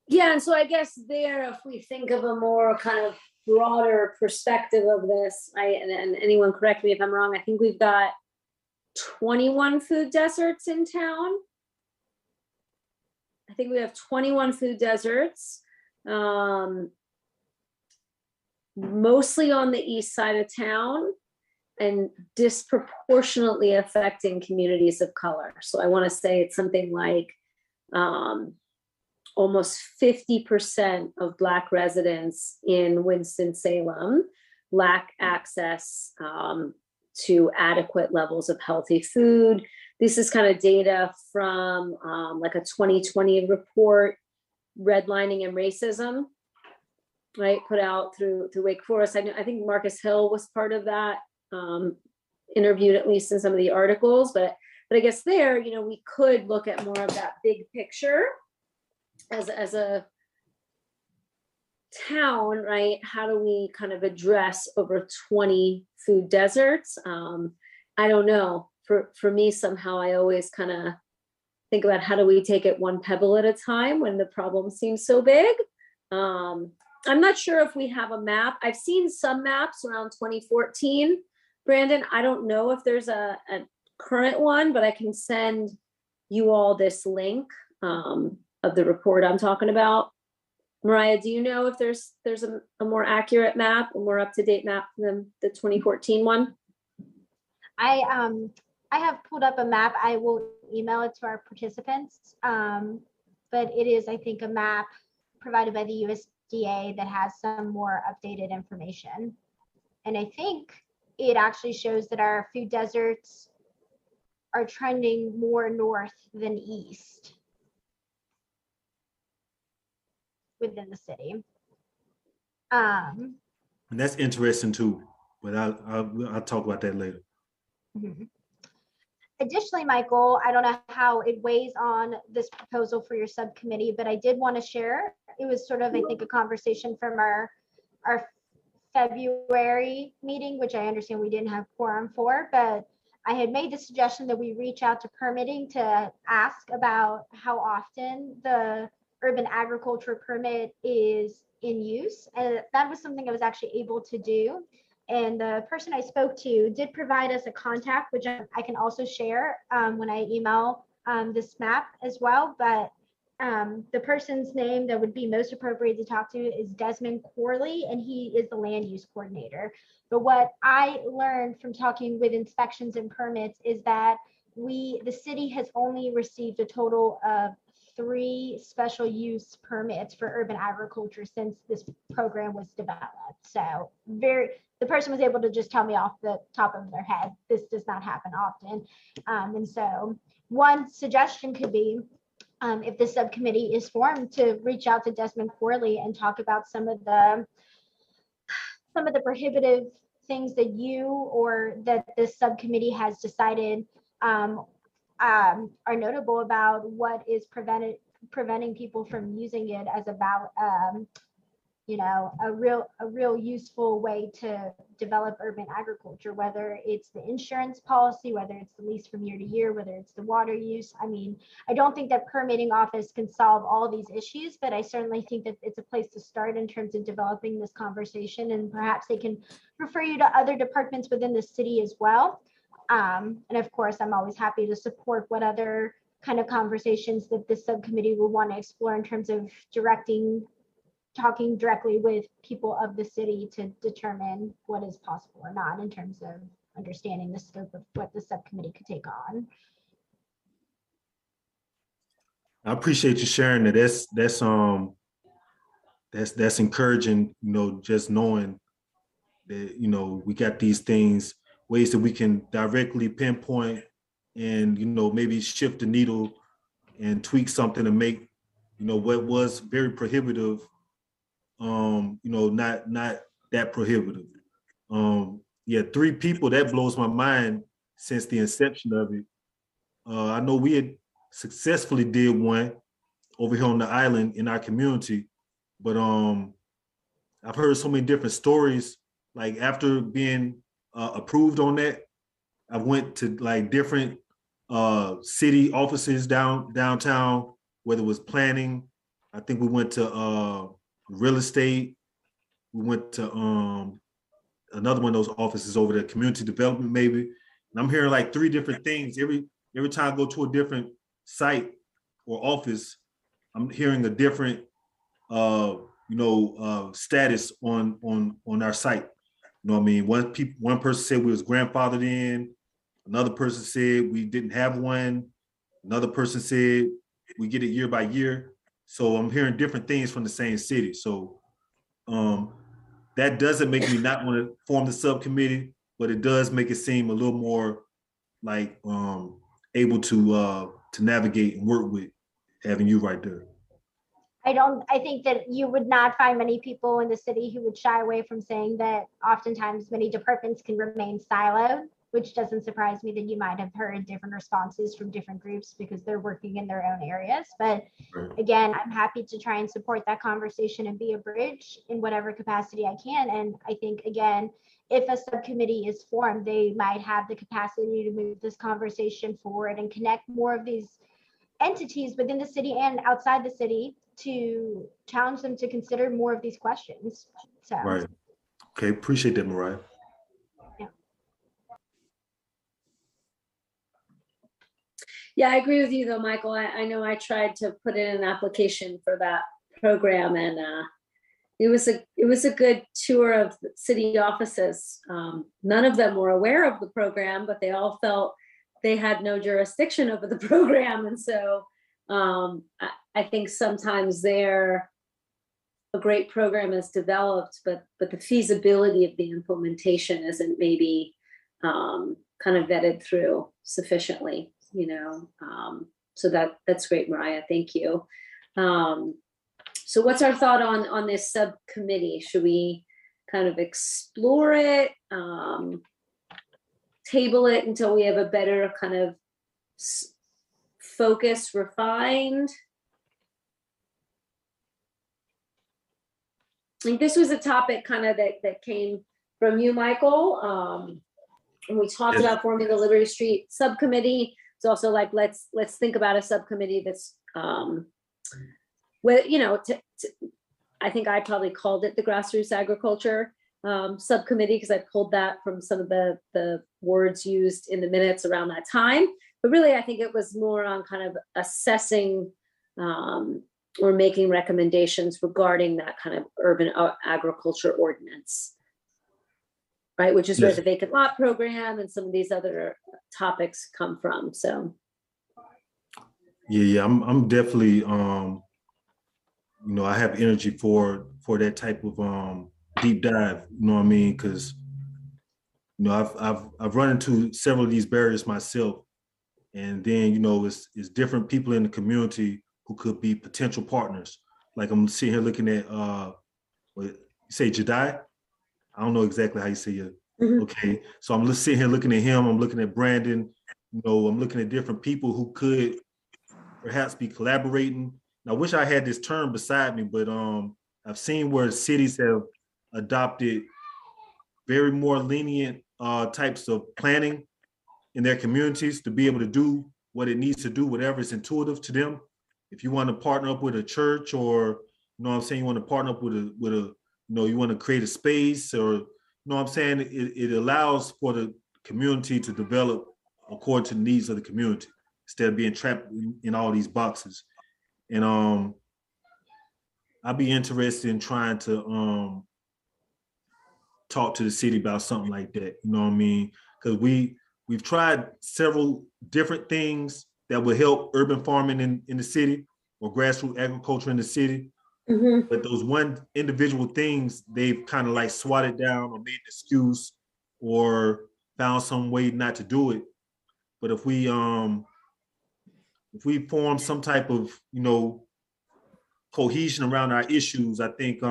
Yeah, and so I guess there, if we think of a more kind of broader perspective of this, and anyone correct me if I'm wrong, I think we've got 21 food deserts in town. I think we have 21 food deserts, mostly on the east side of town and disproportionately affecting communities of color. So I want to say it's something like almost 50% of Black residents in Winston-Salem lack access to adequate levels of healthy food. This is kind of data from like a 2020 report, Redlining and Racism, right? Put out through Wake Forest. I think Marcus Hill was part of that, interviewed at least in some of the articles, but I guess there, we could look at more of that big picture as a town, right? How do we kind of address over 20 food deserts? I don't know. For me, somehow I always kind of think about how do we take it one pebble at a time when the problem seems so big. I'm not sure if we have a map. I've seen some maps around 2014, Brandon. I don't know if there's a current one, but I can send you all this link of the report I'm talking about. Mariah, do you know if there's a more accurate map, a more up-to-date map than the 2014 one? I have pulled up a map. I will email it to our participants. But it is, I think, a map provided by the USDA that has some more updated information. And I think it actually shows that our food deserts are trending more north than east within the city. And that's interesting too, but I'll talk about that later. Mm-hmm. Additionally, Michael, I don't know how it weighs on this proposal for your subcommittee, but I did want to share. It was sort of, I think, a conversation from our February meeting, which I understand we didn't have quorum for, but I had made the suggestion that we reach out to permitting to ask about how often the urban agriculture permit is in use. And that was something I was actually able to do. And the person I spoke to did provide us a contact, which I can also share when I email this map as well. But the person's name that would be most appropriate to talk to is Desmond Corley, and he is the land use coordinator. But what I learned from talking with inspections and permits is that the city has only received a total of 3 special use permits for urban agriculture since this program was developed. So the person was able to just tell me off the top of their head, this does not happen often. And so one suggestion could be, if the subcommittee is formed, to reach out to Desmond Corley and talk about some of the prohibitive things that you or that this subcommittee has decided are notable about what is preventing people from using it as about, you know, a real useful way to develop urban agriculture, whether it's the insurance policy, whether it's the lease from year to year, whether it's the water use. I mean, I don't think that permitting office can solve all these issues, but I certainly think that it's a place to start in terms of developing this conversation, and perhaps they can refer you to other departments within the city as well. And of course, I'm always happy to support what other kind of conversations that this subcommittee will want to explore in terms of talking directly with people of the city to determine what is possible or not in terms of understanding the scope of what the subcommittee could take on. I appreciate you sharing that. That's encouraging, you know, just knowing that, you know, we got these things, ways that we can directly pinpoint and, you know, maybe shift the needle and tweak something to make, you know, what was very prohibitive, you know, not that prohibitive. Yeah, 3 people, that blows my mind since the inception of it. I know we had successfully did one over here on the island in our community, but I've heard so many different stories. Like after being approved on that, I went to like different city offices downtown, whether it was planning. I think we went to real estate. We went to another one of those offices over there, community development maybe. And I'm hearing like 3 different things. Every time I go to a different site or office, I'm hearing a different status on our site. You know what I mean? One person said we was grandfathered in. Another person said we didn't have one. Another person said we get it year by year. So I'm hearing different things from the same city. So that doesn't make me not want to form the subcommittee, but it does make it seem a little more like able to navigate and work with having you right there. I think that you would not find many people in the city who would shy away from saying that oftentimes many departments can remain siloed, which doesn't surprise me that you might have heard different responses from different groups because they're working in their own areas. But again, I'm happy to try and support that conversation and be a bridge in whatever capacity I can. And I think, again, if a subcommittee is formed, they might have the capacity to move this conversation forward and connect more of these entities within the city and outside the city to challenge them to consider more of these questions. So. Right. Okay. Appreciate that, Mariah. Yeah, I agree with you though, Michael. I know I tried to put in an application for that program, and it was a good tour of city offices. None of them were aware of the program, but they all felt they had no jurisdiction over the program. And so I think sometimes a great program is developed, but the feasibility of the implementation isn't maybe kind of vetted through sufficiently, you know. So that's great, Mariah. Thank you. So what's our thought on this subcommittee? Should we kind of explore it, table it until we have a better kind of focus refined? I think this was a topic kind of that came from you, Michael. And we talked about forming the Liberty Street subcommittee. It's also like, let's think about a subcommittee that's, you know, I think I probably called it the grassroots agriculture subcommittee because I pulled that from some of the words used in the minutes around that time. But really, I think it was more on kind of assessing or making recommendations regarding that kind of urban agriculture ordinance, right? Which is where the vacant lot program and some of these other topics come from. So, yeah, I'm definitely, you know, I have energy for that type of deep dive. You know what I mean? Because, you know, I've run into several of these barriers myself, and then, you know, it's different people in the community who could be potential partners. Like I'm sitting here looking at, what you say, Jedi? I don't know exactly how you say it. Mm-hmm. Okay, so I'm just sitting here looking at him. I'm looking at Brandon. You know, I'm looking at different people who could perhaps be collaborating. And I wish I had this term beside me, but I've seen where cities have adopted very more lenient types of planning in their communities to be able to do what it needs to do, whatever is intuitive to them. If you want to partner up with a church, or you know what I'm saying, you want to partner up with a you know, you want to create a space, or you know what I'm saying, it allows for the community to develop according to the needs of the community instead of being trapped in all these boxes. And I'd be interested in trying to talk to the city about something like that. You know what I mean? Because we've tried several different things that would help urban farming in the city or grassroots agriculture in the city. Mhm. But those one individual things, they've kind of like swatted down or made an excuse or found some way not to do it. But if we form some type of, you know, cohesion around our issues, I think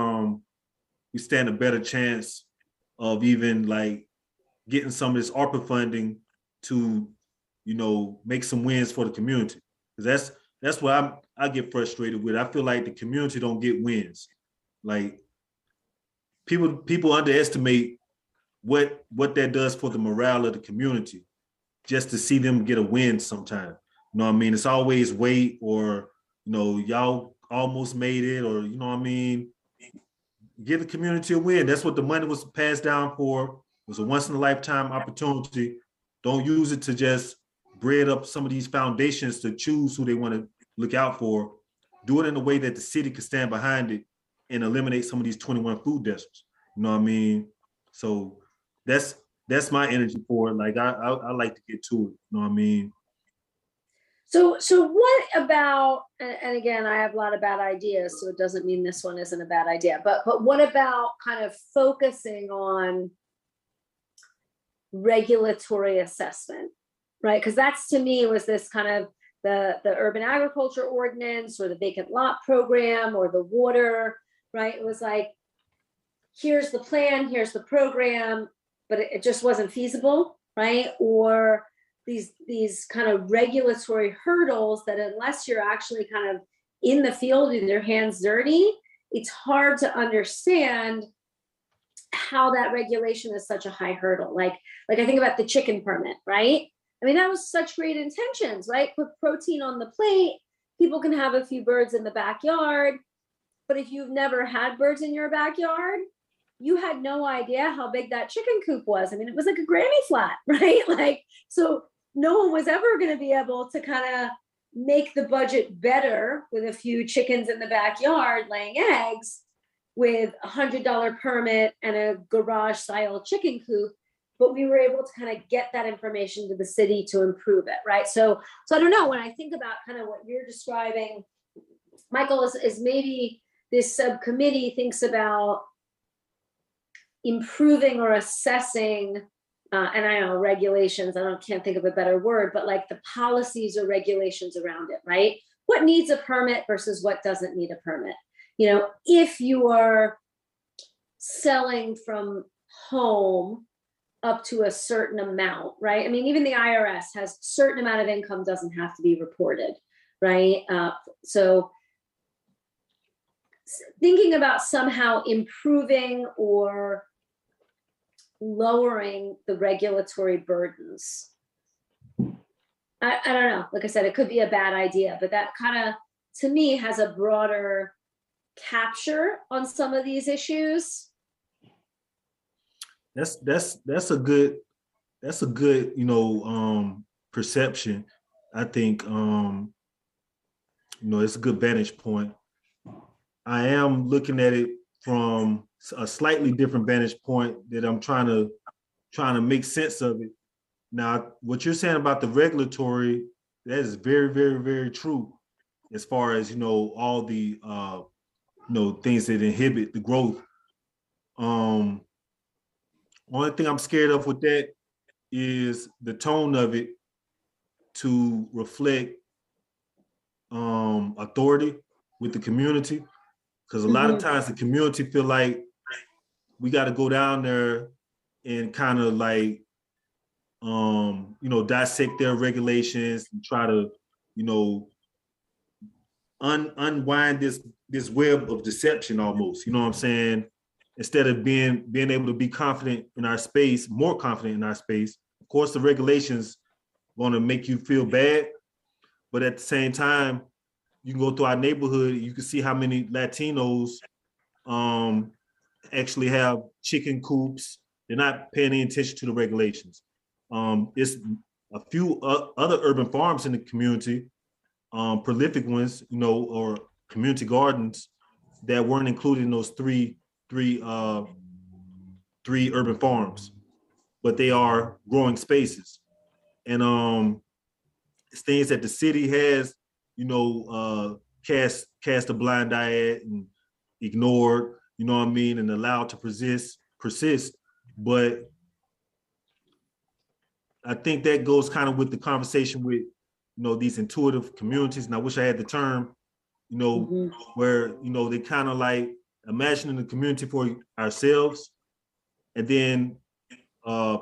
we stand a better chance of even like getting some of this ARPA funding to, you know, make some wins for the community. Because that's what I get frustrated with. I feel like the community don't get wins. Like people underestimate what that does for the morale of the community just to see them get a win sometime. You know what I mean? It's always wait, or, you know, y'all almost made it, or, you know what I mean? Give the community a win. That's what the money was passed down for. It was a once in a lifetime opportunity. Don't use it to just breed up some of these foundations to choose who they want to look out for. Do it in a way that the city can stand behind it and eliminate some of these 21 food deserts. You know what I mean? So that's my energy for it. Like I like to get to it. You know what I mean? So what about, and again, I have a lot of bad ideas, so it doesn't mean this one isn't a bad idea, but what about kind of focusing on regulatory assessment, right? Because that's, to me, was this kind of the urban agriculture ordinance or the vacant lot program or the water, right? It was like, here's the plan, here's the program, but it just wasn't feasible, right? Or these kind of regulatory hurdles that unless you're actually kind of in the field with your hands dirty, it's hard to understand how that regulation is such a high hurdle. Like I think about the chicken permit, right? I mean, that was such great intentions, right? Put protein on the plate, people can have a few birds in the backyard, but if you've never had birds in your backyard, you had no idea how big that chicken coop was. I mean, it was like a granny flat, right? Like, so no one was ever going to be able to kind of make the budget better with a few chickens in the backyard laying eggs with $100 permit and a garage style chicken coop. But we were able to kind of get that information to the city to improve it, right? So I don't know, when I think about kind of what you're describing, Michael, is maybe this subcommittee thinks about improving or assessing, and I know regulations, can't think of a better word, but like the policies or regulations around it, right? What needs a permit versus what doesn't need a permit? You know, if you are selling from home up to a certain amount, right? I mean, even the IRS has a certain amount of income doesn't have to be reported, right? So thinking about somehow improving or lowering the regulatory burdens. I don't know. Like I said, it could be a bad idea, but that kind of, to me, has a broader capture on some of these issues. That's a good, you know, perception. I think, you know, it's a good vantage point. I am looking at it from a slightly different vantage point that I'm trying to make sense of it. Now, what you're saying about the regulatory, that is very, very, very true. As far as, you know, all the you know, things that inhibit the growth. Only thing I'm scared of with that is the tone of it to reflect authority with the community. Because a lot of times the community feel like we got to go down there and kind of like, you know, dissect their regulations and try to, you know, unwind this web of deception almost, you know what I'm saying? Instead of being able to be confident in our space, more confident in our space. Of course, the regulations want to make you feel bad, but at the same time, you can go through our neighborhood, you can see how many Latinos actually have chicken coops. They're not paying any attention to the regulations. It's a few other urban farms in the community, prolific ones, you know, or community gardens that weren't included in those three urban farms, but they are growing spaces. And it's things that the city has, you know, cast a blind eye at and ignored, you know what I mean, and allowed to persist. But I think that goes kind of with the conversation with, you know, these intuitive communities. And I wish I had the term, you know, where, you know, they kind of like imagining the community for ourselves and then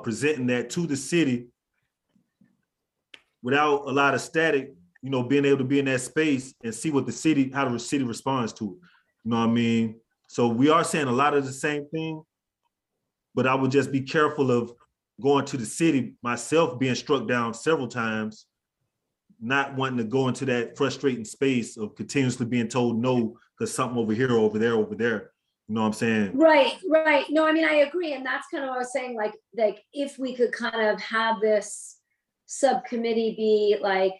presenting that to the city without a lot of static, you know, being able to be in that space and see what how the city responds to it. You know what I mean? So we are saying a lot of the same thing, but I would just be careful of going to the city, myself being struck down several times, not wanting to go into that frustrating space of continuously being told no because something over here, over there. You know what I'm saying? Right. No, I mean, I agree. And that's kind of what I was saying, like if we could kind of have this subcommittee be like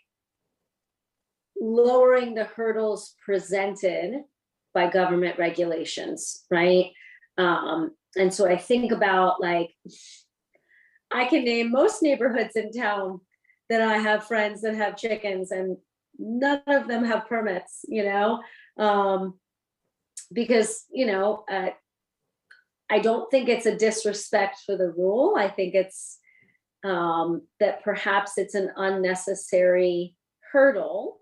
lowering the hurdles presented by government regulations, right? And so I think about, like, I can name most neighborhoods in town that I have friends that have chickens, and none of them have permits, you know, because, you know, I don't think it's a disrespect for the rule. I think it's that perhaps it's an unnecessary hurdle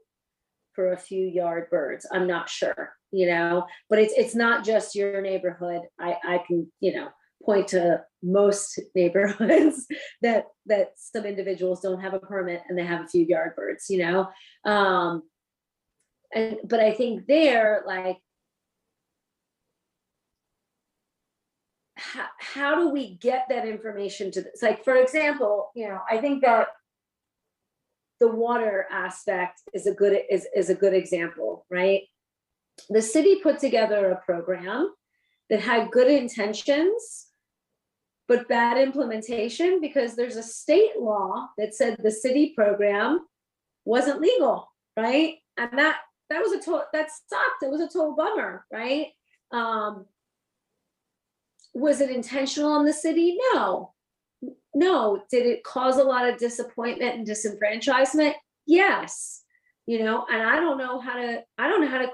for a few yard birds. I'm not sure, you know, but it's not just your neighborhood. I can, you know, point to most neighborhoods that some individuals don't have a permit and they have a few yard birds, you know. But I think they're like, how do we get that information to this? Like, for example, you know, I think that the water aspect is a good example, right? The city put together a program that had good intentions, but bad implementation, because there's a state law that said the city program wasn't legal, right? And that sucked. It was a total bummer, right? Was it intentional on the city? No. Did it cause a lot of disappointment and disenfranchisement? Yes. You know, and I don't know how to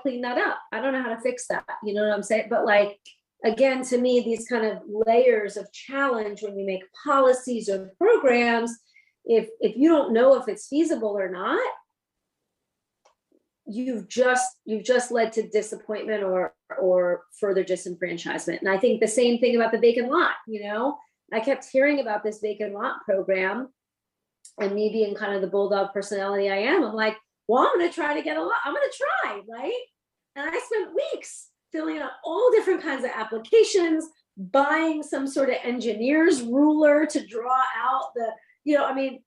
clean that up. I don't know how to fix that. You know what I'm saying? But like, again, to me, these kind of layers of challenge when you make policies or programs, if you don't know if it's feasible or not, you've just led to disappointment or further disenfranchisement. And I think the same thing about the vacant lot. You know, I kept hearing about this vacant lot program, and me being kind of the bulldog personality I am, I'm like, well, I'm going to try to get a lot. I'm going to try, right? And I spent weeks filling out all different kinds of applications, buying some sort of engineer's ruler to draw out the, you know, I mean,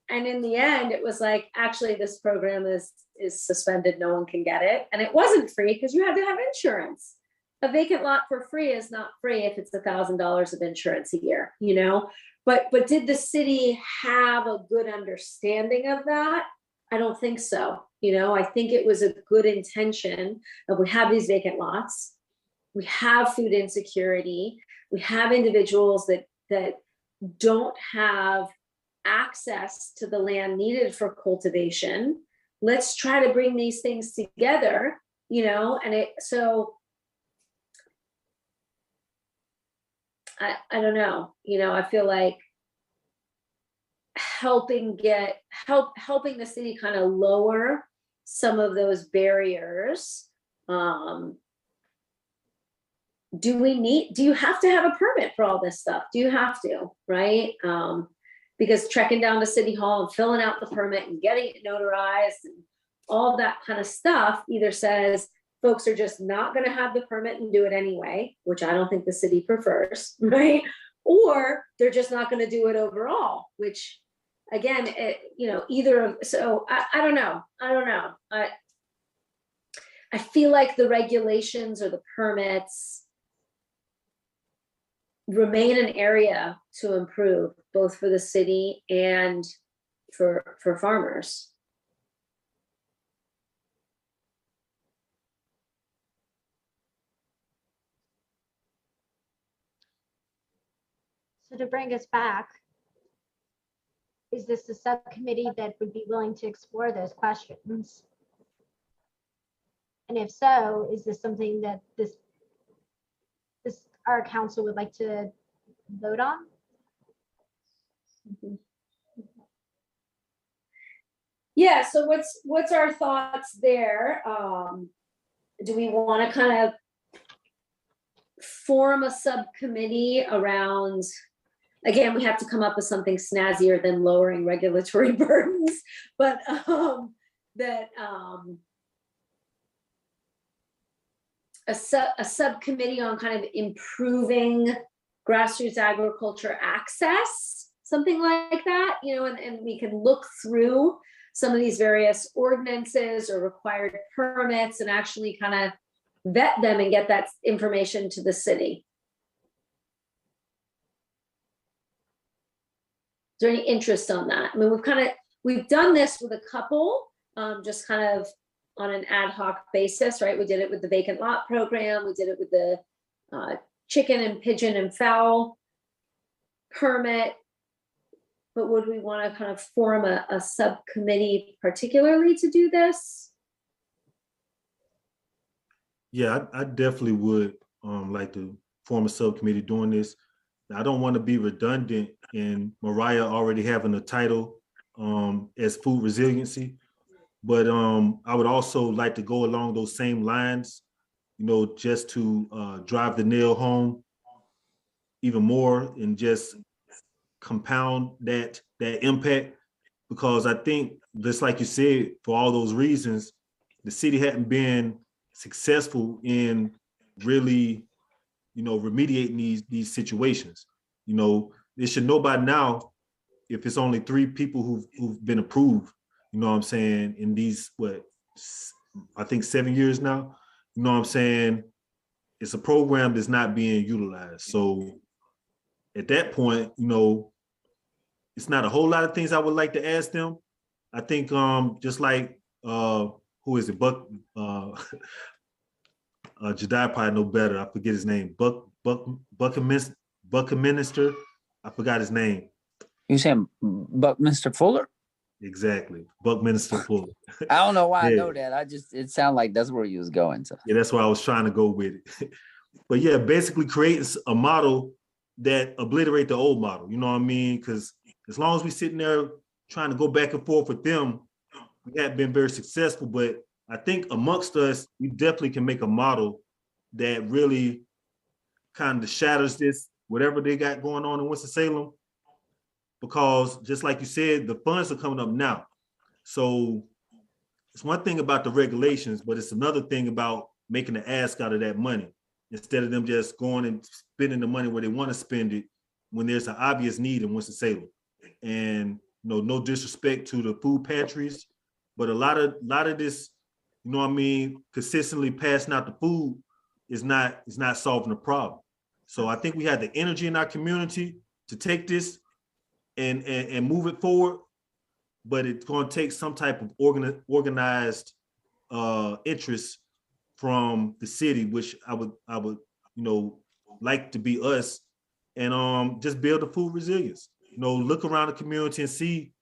and in the end, it was like, actually, this program is suspended. No one can get it. And it wasn't free because you had to have insurance. A vacant lot for free is not free if it's $1,000 of insurance a year, you know? But did the city have a good understanding of that? I don't think so. You know, I think it was a good intention of, we have these vacant lots, we have food insecurity, we have individuals that don't have access to the land needed for cultivation. Let's try to bring these things together, you know, and so I don't know, you know, I feel like helping the city kind of lower some of those barriers. Do you have to have a permit for all this stuff? Do you have to, right? Because trekking down to City Hall and filling out the permit and getting it notarized and all that kind of stuff either says folks are just not going to have the permit and do it anyway, which I don't think the city prefers, right? Or they're just not going to do it overall, which again, either of, so I don't know. I feel like the regulations or the permits remain an area to improve, both for the city and for farmers. So to bring us back, is this a subcommittee that would be willing to explore those questions? And if so, is this something that our council would like to vote on? Yeah, so what's our thoughts there? Do we want to kind of form a subcommittee around, again, we have to come up with something snazzier than lowering regulatory burdens, but a subcommittee on kind of improving grassroots agriculture access, something like that, and we can look through some of these various ordinances or required permits and actually kind of vet them and get that information to the city. Is there any interest on that? I mean, we've done this with a couple, just kind of on an ad hoc basis, right? We did it with the vacant lot program. We did it with the chicken and pigeon and fowl permit. But would we want to kind of form a subcommittee particularly to do this? Yeah, I definitely would like to form a subcommittee doing this. Now, I don't want to be redundant in Mariah already having a title as food resiliency, but I would also like to go along those same lines, just to drive the nail home even more and just compound that impact, because I think, just like you said, for all those reasons, the city hadn't been successful in really, remediating these situations. They should know by now, if it's only 3 people who've been approved, what I'm saying, in these, I think 7 years now, what I'm saying, it's a program that's not being utilized. So at that point, it's not a whole lot of things I would like to ask them. I think just like who is it? Jedi probably know better. I forget his name. Buckminster. I forgot his name. You saying Buckminster Fuller? Exactly, Buckminster Fuller. I don't know why I know that. It sounded like that's where you was going. So. Yeah, that's why I was trying to go with it. But yeah, basically creating a model that obliterate the old model. You know what I mean? Because as long as we sitting there trying to go back and forth with them, we haven't been very successful. But I think amongst us, we definitely can make a model that really kind of shatters this, whatever they got going on in Winston-Salem. Because just like you said, the funds are coming up now. So it's one thing about the regulations, but it's another thing about making the ask out of that money, instead of them just going and spending the money where they want to spend it when there's an obvious need in Winston-Salem. And no disrespect to the food pantries, but a lot of this, consistently passing out the food is not solving the problem. So I think we have the energy in our community to take this and move it forward, but it's going to take some type of organized interest from the city, which I would like to be us, and just build the food resilience. Look around the community and see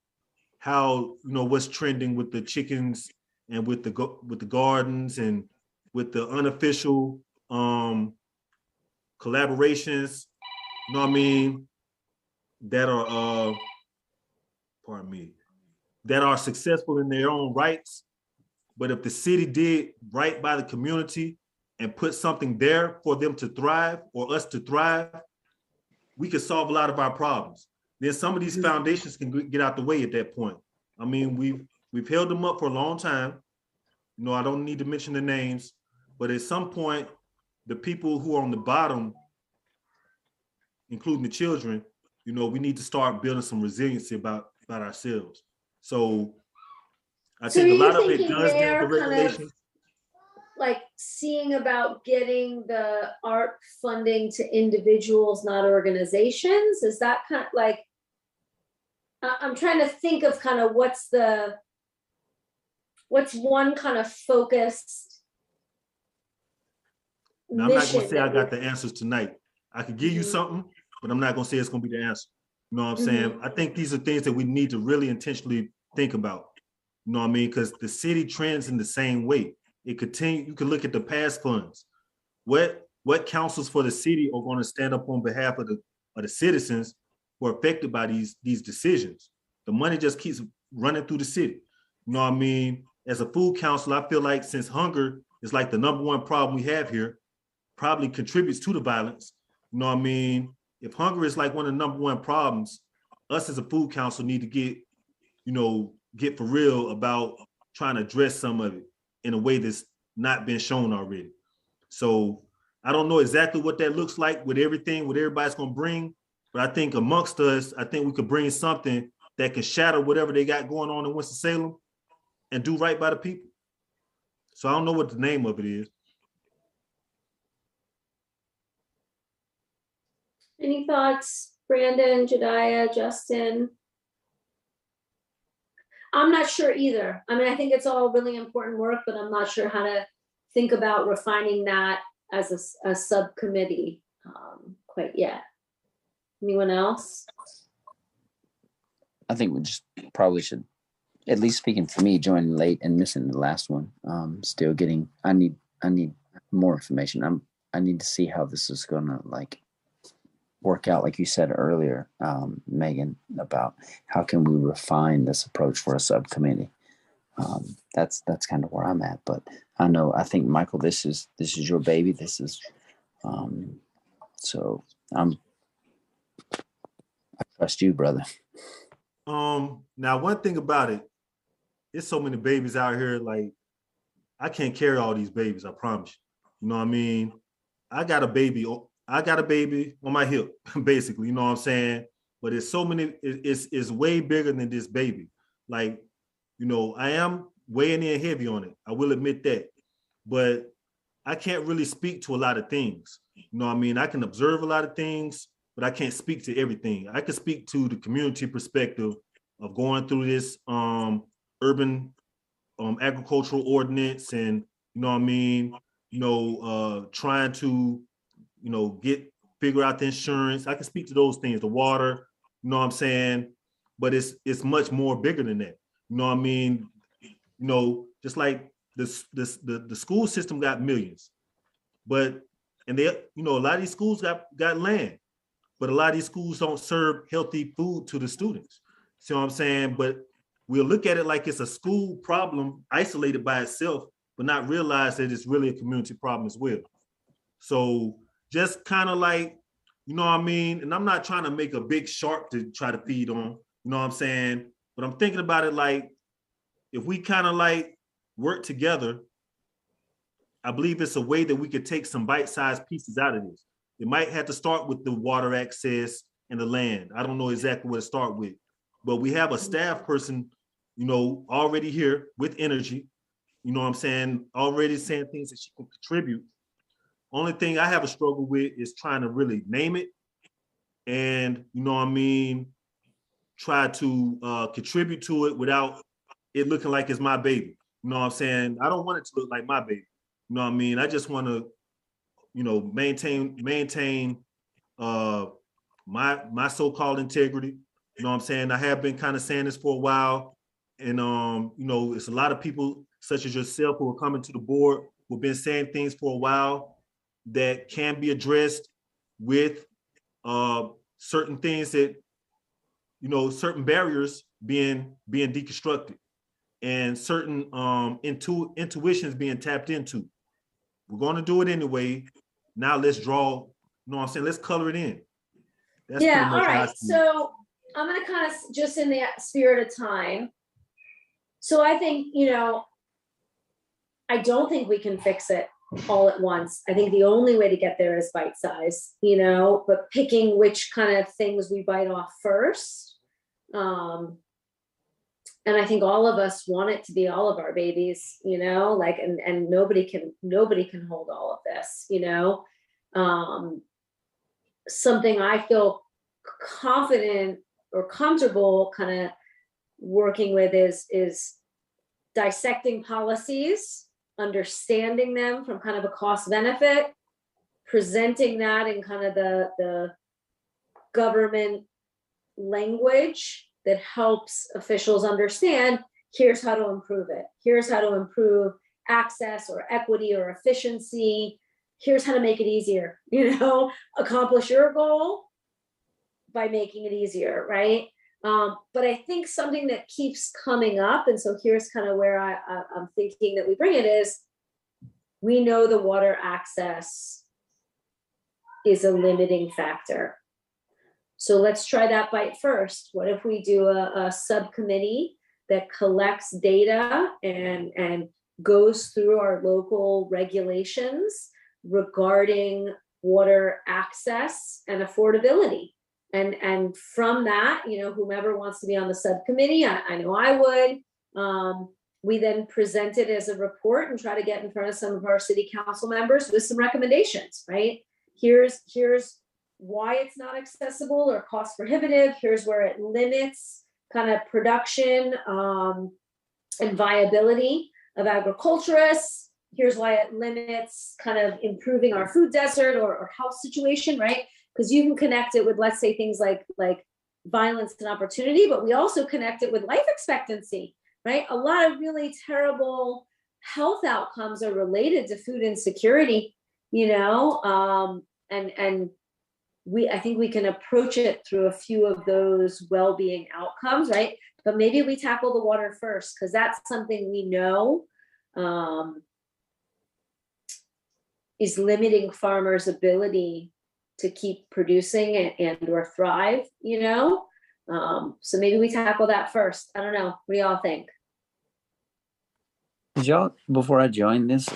how what's trending with the chickens and with the gardens and with the unofficial collaborations. That are that are successful in their own rights. But if the city did right by the community and put something there for them to thrive, or us to thrive, we could solve a lot of our problems. Then some of these foundations can get out the way at that point. We've held them up for a long time. You know, I don't need to mention the names, but at some point, the people who are on the bottom, including the children, you know, we need to start building some resiliency about ourselves. So I So think a are you lot of it thinking does deal there with the kind of regulations. like seeing about getting the art funding to individuals, not organizations? Is that kind of like, I'm trying to think of kind of what's one kind of focused Now, I'm not gonna mission say I that got the answers tonight. I could give you something, but I'm not gonna say it's gonna be the answer. You know what I'm saying? I think these are things that we need to really intentionally think about. You know what I mean? Because the city trends in the same way. You can look at the past funds. What councils for the city are going to stand up on behalf of the citizens who are affected by these decisions? The money just keeps running through the city. You know what I mean? As a food council, I feel like since hunger is like the #1 problem we have here, probably contributes to the violence. You know what I mean? If hunger is like one of the #1 problems, us as a food council need to get for real about trying to address some of it in a way that's not been shown already. So I don't know exactly what that looks like with everything, what everybody's gonna bring, but I think amongst us, I think we could bring something that can shatter whatever they got going on in Winston-Salem and do right by the people. So I don't know what the name of it is. Any thoughts, Brandon, Jediah, Justin? I'm not sure either. I mean, I think it's all really important work, but I'm not sure how to think about refining that as a subcommittee quite yet. Anyone else? I think we just probably should, at least speaking for me, join late and missing the last one. Still getting, I need more information. I need to see how this is gonna like work out, like you said earlier, Megan, about how can we refine this approach for a subcommittee. That's kind of where I'm at. But I think Michael, this is your baby. This is so I trust you, brother. Now one thing about it, there's so many babies out here, like I can't carry all these babies, I promise you. You know what I mean? I got a baby on my hip, basically, you know what I'm saying? But it's so many, it's way bigger than this baby. Like, you know, I am weighing in heavy on it. I will admit that. But I can't really speak to a lot of things. You know what I mean? I can observe a lot of things, but I can't speak to everything. I can speak to the community perspective of going through this urban agricultural ordinance and, you know what I mean? Trying to, figure out the insurance. I can speak to those things, the water, you know what I'm saying? But it's much more bigger than that. You know what I mean? Just like the school system got millions, and they, a lot of these schools got land, but a lot of these schools don't serve healthy food to the students. See what I'm saying? But we'll look at it like it's a school problem isolated by itself, but not realize that it's really a community problem as well. So just kind of like, you know what I mean? And I'm not trying to make a big shark to try to feed on, you know what I'm saying? But I'm thinking about it like, if we kind of like work together, I believe it's a way that we could take some bite-sized pieces out of this. It might have to start with the water access and the land. I don't know exactly what to start with, but we have a staff person, already here with energy, you know what I'm saying? Already saying things that she can contribute. Only thing I have a struggle with is trying to really name it and, you know what I mean, try to contribute to it without it looking like it's my baby. You know what I'm saying? I don't want it to look like my baby. You know what I mean? I just want to, maintain my so-called integrity. You know what I'm saying? I have been kind of saying this for a while. And, it's a lot of people such as yourself who are coming to the board who've been saying things for a while that can be addressed with certain things that, certain barriers being deconstructed and certain intuitions being tapped into. We're going to do it anyway. Now let's draw, you know what I'm saying? Let's color it in. That's yeah, all right. So I'm going to kind of just in the spirit of time. So I think, I don't think we can fix it all at once. I think the only way to get there is bite size, but picking which kind of things we bite off first. And I think all of us want it to be all of our babies, and nobody can hold all of this, something I feel confident or comfortable kind of working with is dissecting policies, understanding them from kind of a cost benefit, presenting that in kind of the government language that helps officials understand, here's how to improve it. Here's how to improve access or equity or efficiency. Here's how to make it easier, accomplish your goal by making it easier, right? But I think something that keeps coming up, and so here's kind of where I'm thinking that we bring it is, we know the water access is a limiting factor. So let's try that bite first. What if we do a subcommittee that collects data and goes through our local regulations regarding water access and affordability? And from that, whomever wants to be on the subcommittee, I know I would, we then present it as a report and try to get in front of some of our city council members with some recommendations, right? Here's why it's not accessible or cost prohibitive. Here's where it limits kind of production and viability of agriculturists. Here's why it limits kind of improving our food desert or health situation, right? Because you can connect it with, let's say, things like violence and opportunity, but we also connect it with life expectancy, right? A lot of really terrible health outcomes are related to food insecurity, and I think we can approach it through a few of those well-being outcomes, right? But maybe we tackle the water first, because that's something we know is limiting farmers' ability to keep producing and or thrive, so maybe we tackle that first. I don't know. What do y'all think? Did y'all, before I joined this,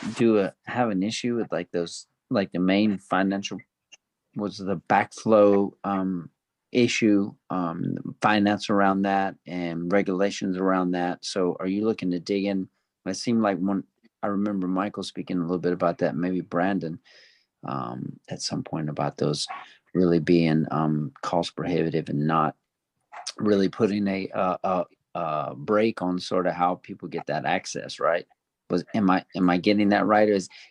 have an issue with the main financial, was the backflow issue, finance around that and regulations around that? So are you looking to dig in? It seemed like I remember Michael speaking a little bit about that, maybe Brandon, at some point, about those really being cost prohibitive and not really putting a break on sort of how people get that access, right? Am I getting that right?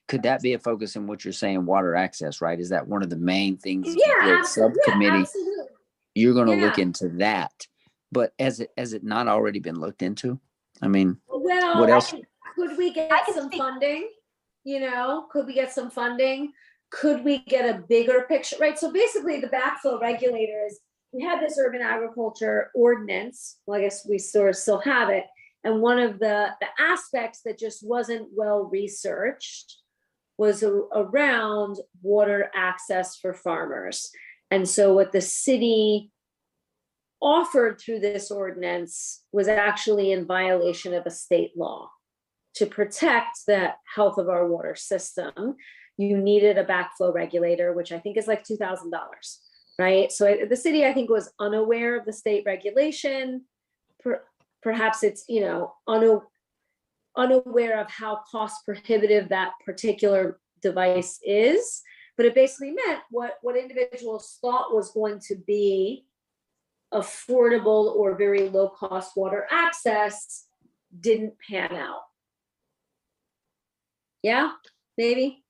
Could that be a focus in what you're saying, water access, right? Is that one of the main things? Yeah, subcommittee. Absolutely. You're going to look into that, but has it not already been looked into? I mean, well, what else? Could we get some funding? Could we get some funding? Could we get a bigger picture, right? So basically the backflow regulator is, we had this urban agriculture ordinance. Well, I guess we sort of still have it. And one of the aspects that just wasn't well researched was around water access for farmers. And so what the city offered through this ordinance was actually in violation of a state law. To protect the health of our water system, you needed a backflow regulator, which I think is like $2,000, right? So the city, I think, was unaware of the state regulation. Perhaps it's, unaware of how cost prohibitive that particular device is. But it basically meant what individuals thought was going to be affordable or very low cost water access didn't pan out. Yeah, maybe.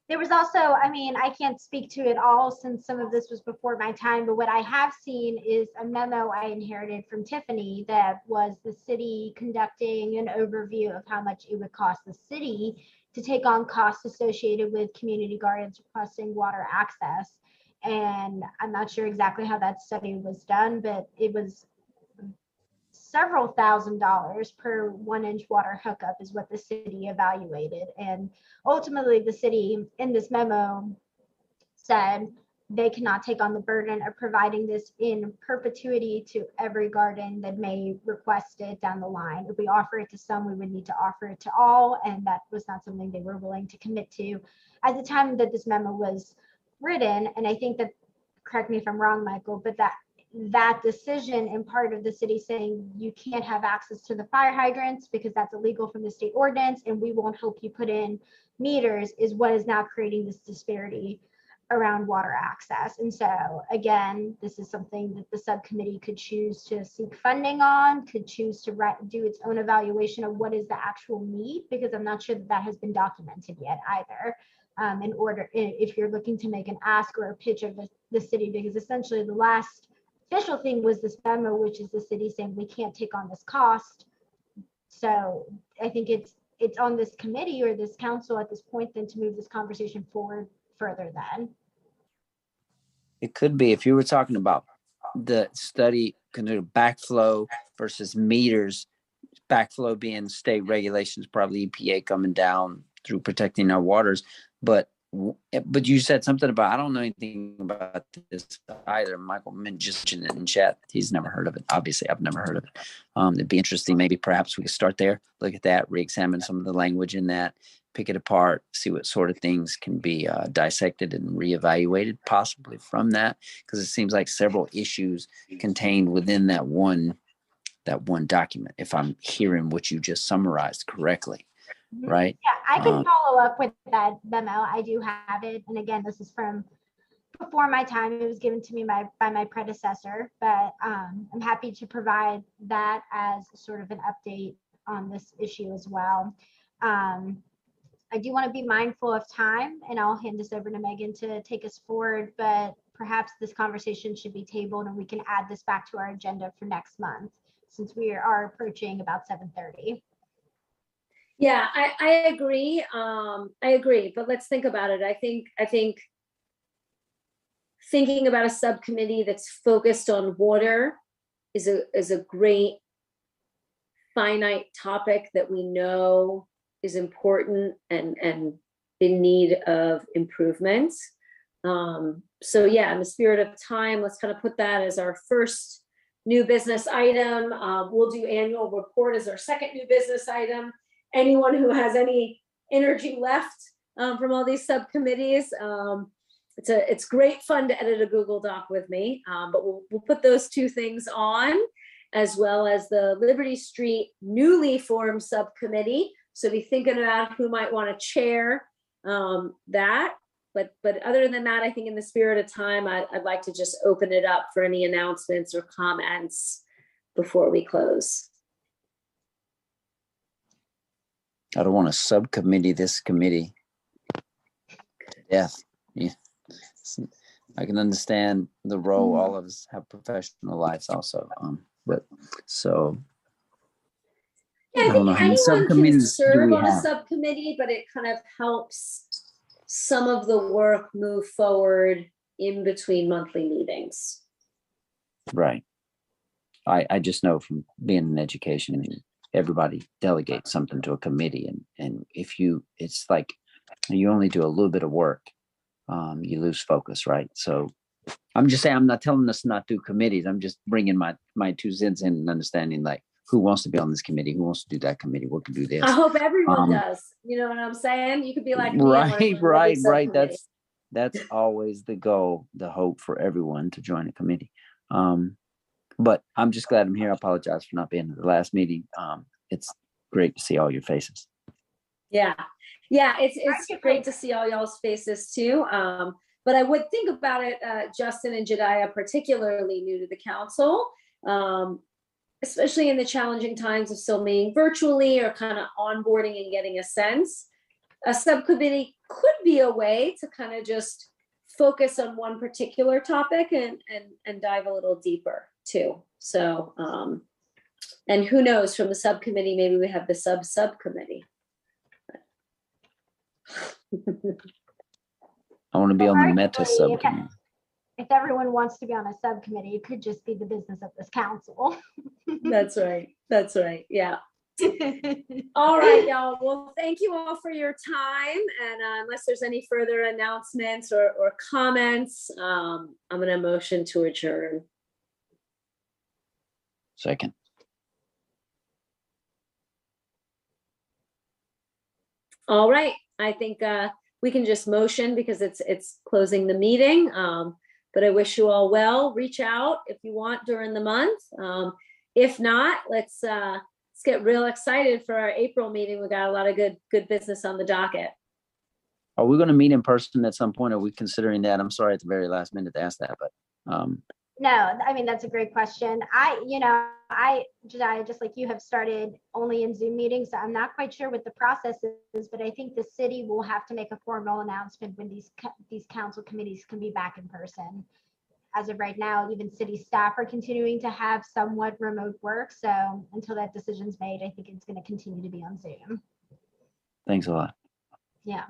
There was also, I can't speak to it all since some of this was before my time, but what I have seen is a memo I inherited from Tiffany that was the city conducting an overview of how much it would cost the city to take on costs associated with community gardens requesting water access. And I'm not sure exactly how that study was done, but it was several $1,000s per 1-inch water hookup is what the city evaluated. And ultimately the city in this memo said, they cannot take on the burden of providing this in perpetuity to every garden that may request it down the line. If we offer it to some, we would need to offer it to all, and that was not something they were willing to commit to at the time that this memo was written. And I think that, correct me if I'm wrong, Michael, but that decision in part of the city saying you can't have access to the fire hydrants because that's illegal from the state ordinance and we won't help you put in meters is what is now creating this disparity around water access. And so again, this is something that the subcommittee could choose to seek funding on, could choose to do its own evaluation of what is the actual need, because I'm not sure that has been documented yet either. In order, if you're looking to make an ask or a pitch of the city, because essentially the last official thing was this memo, which is the city saying we can't take on this cost. So I think it's on this committee or this council at this point then to move this conversation forward further then. It could be, if you were talking about the study, consider backflow versus meters, backflow being state regulations, probably EPA coming down through protecting our waters. But you said something about, I don't know anything about this either. Michael just mentioned it in chat. He's never heard of it. Obviously, I've never heard of it. It'd be interesting. Maybe perhaps we could start there, look at that, re-examine some of the language in that, pick it apart, see what sort of things can be dissected and reevaluated possibly from that, because it seems like several issues contained within that one document, if I'm hearing what you just summarized correctly. Right. Yeah, I can follow up with that memo. I do have it. And again, this is from before my time. It was given to me by my predecessor, but I'm happy to provide that as sort of an update on this issue as well. I do want to be mindful of time, and I'll hand this over to Megan to take us forward, but perhaps this conversation should be tabled and we can add this back to our agenda for next month, since we are approaching about 7:30. Yeah, I agree. I agree, but let's think about it. I think thinking about a subcommittee that's focused on water is a great finite topic that we know is important and in need of improvement. So yeah, in the spirit of time, let's kind of put that as our first new business item. We'll do annual report as our second new business item. Anyone who has any energy left from all these subcommittees, it's great fun to edit a Google Doc with me, but we'll put those two things on, as well as the Liberty Street newly formed subcommittee. So be thinking about who might want to chair that. But other than that, I think in the spirit of time, I'd like to just open it up for any announcements or comments before we close. I don't want to subcommittee this committee. Death. Yeah. I can understand the role. All of us have professional lives also. But so yeah, I think anyone can serve on a subcommittee, but it kind of helps some of the work move forward in between monthly meetings. Right. I just know from being in education, everybody delegates something to a committee, and if it's like you only do a little bit of work, you lose focus, right? So I'm just saying, I'm not telling us not to do committees. I'm just bringing my 2 cents in and understanding, like, who wants to be on this committee, who wants to do that committee, what can do this. I hope everyone does. You know what I'm saying? You could be like, right. That's always the goal, the hope for everyone to join a committee. But I'm just glad I'm here. I apologize for not being at the last meeting. It's great to see all your faces. Yeah, it's great to see all y'all's faces too. But I would think about it, Justin and Jediah, particularly new to the council, especially in the challenging times of still meeting virtually or kind of onboarding and getting a sense. A subcommittee could be a way to kind of just focus on one particular topic and dive a little deeper too. So, and who knows, from the subcommittee, maybe we have the subcommittee. I want to be on the meta subcommittee. If everyone wants to be on a subcommittee, it could just be the business of this council. That's right. Yeah. All right, y'all. Well, thank you all for your time. And unless there's any further announcements or comments, I'm going to motion to adjourn. Second. All right. I think we can just motion because it's closing the meeting. But I wish you all well. Reach out if you want during the month. If not, let's get real excited for our April meeting. We got a lot of good business on the docket. Are we going to meet in person at some point? Are we considering that? I'm sorry at the very last minute to ask that, but No, I mean, that's a great question. Jediah, just like you, have started only in Zoom meetings, so I'm not quite sure what the process is, but I think the city will have to make a formal announcement when these council committees can be back in person. As of right now, even city staff are continuing to have somewhat remote work. So until that decision's made, I think it's going to continue to be on Zoom. thanks a lot. Yeah.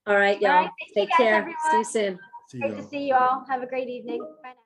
All right, y'all. All right, thank you Take guys, care. everyone. See you soon. See Great y'all. to see you all. Have a great evening. Bye now.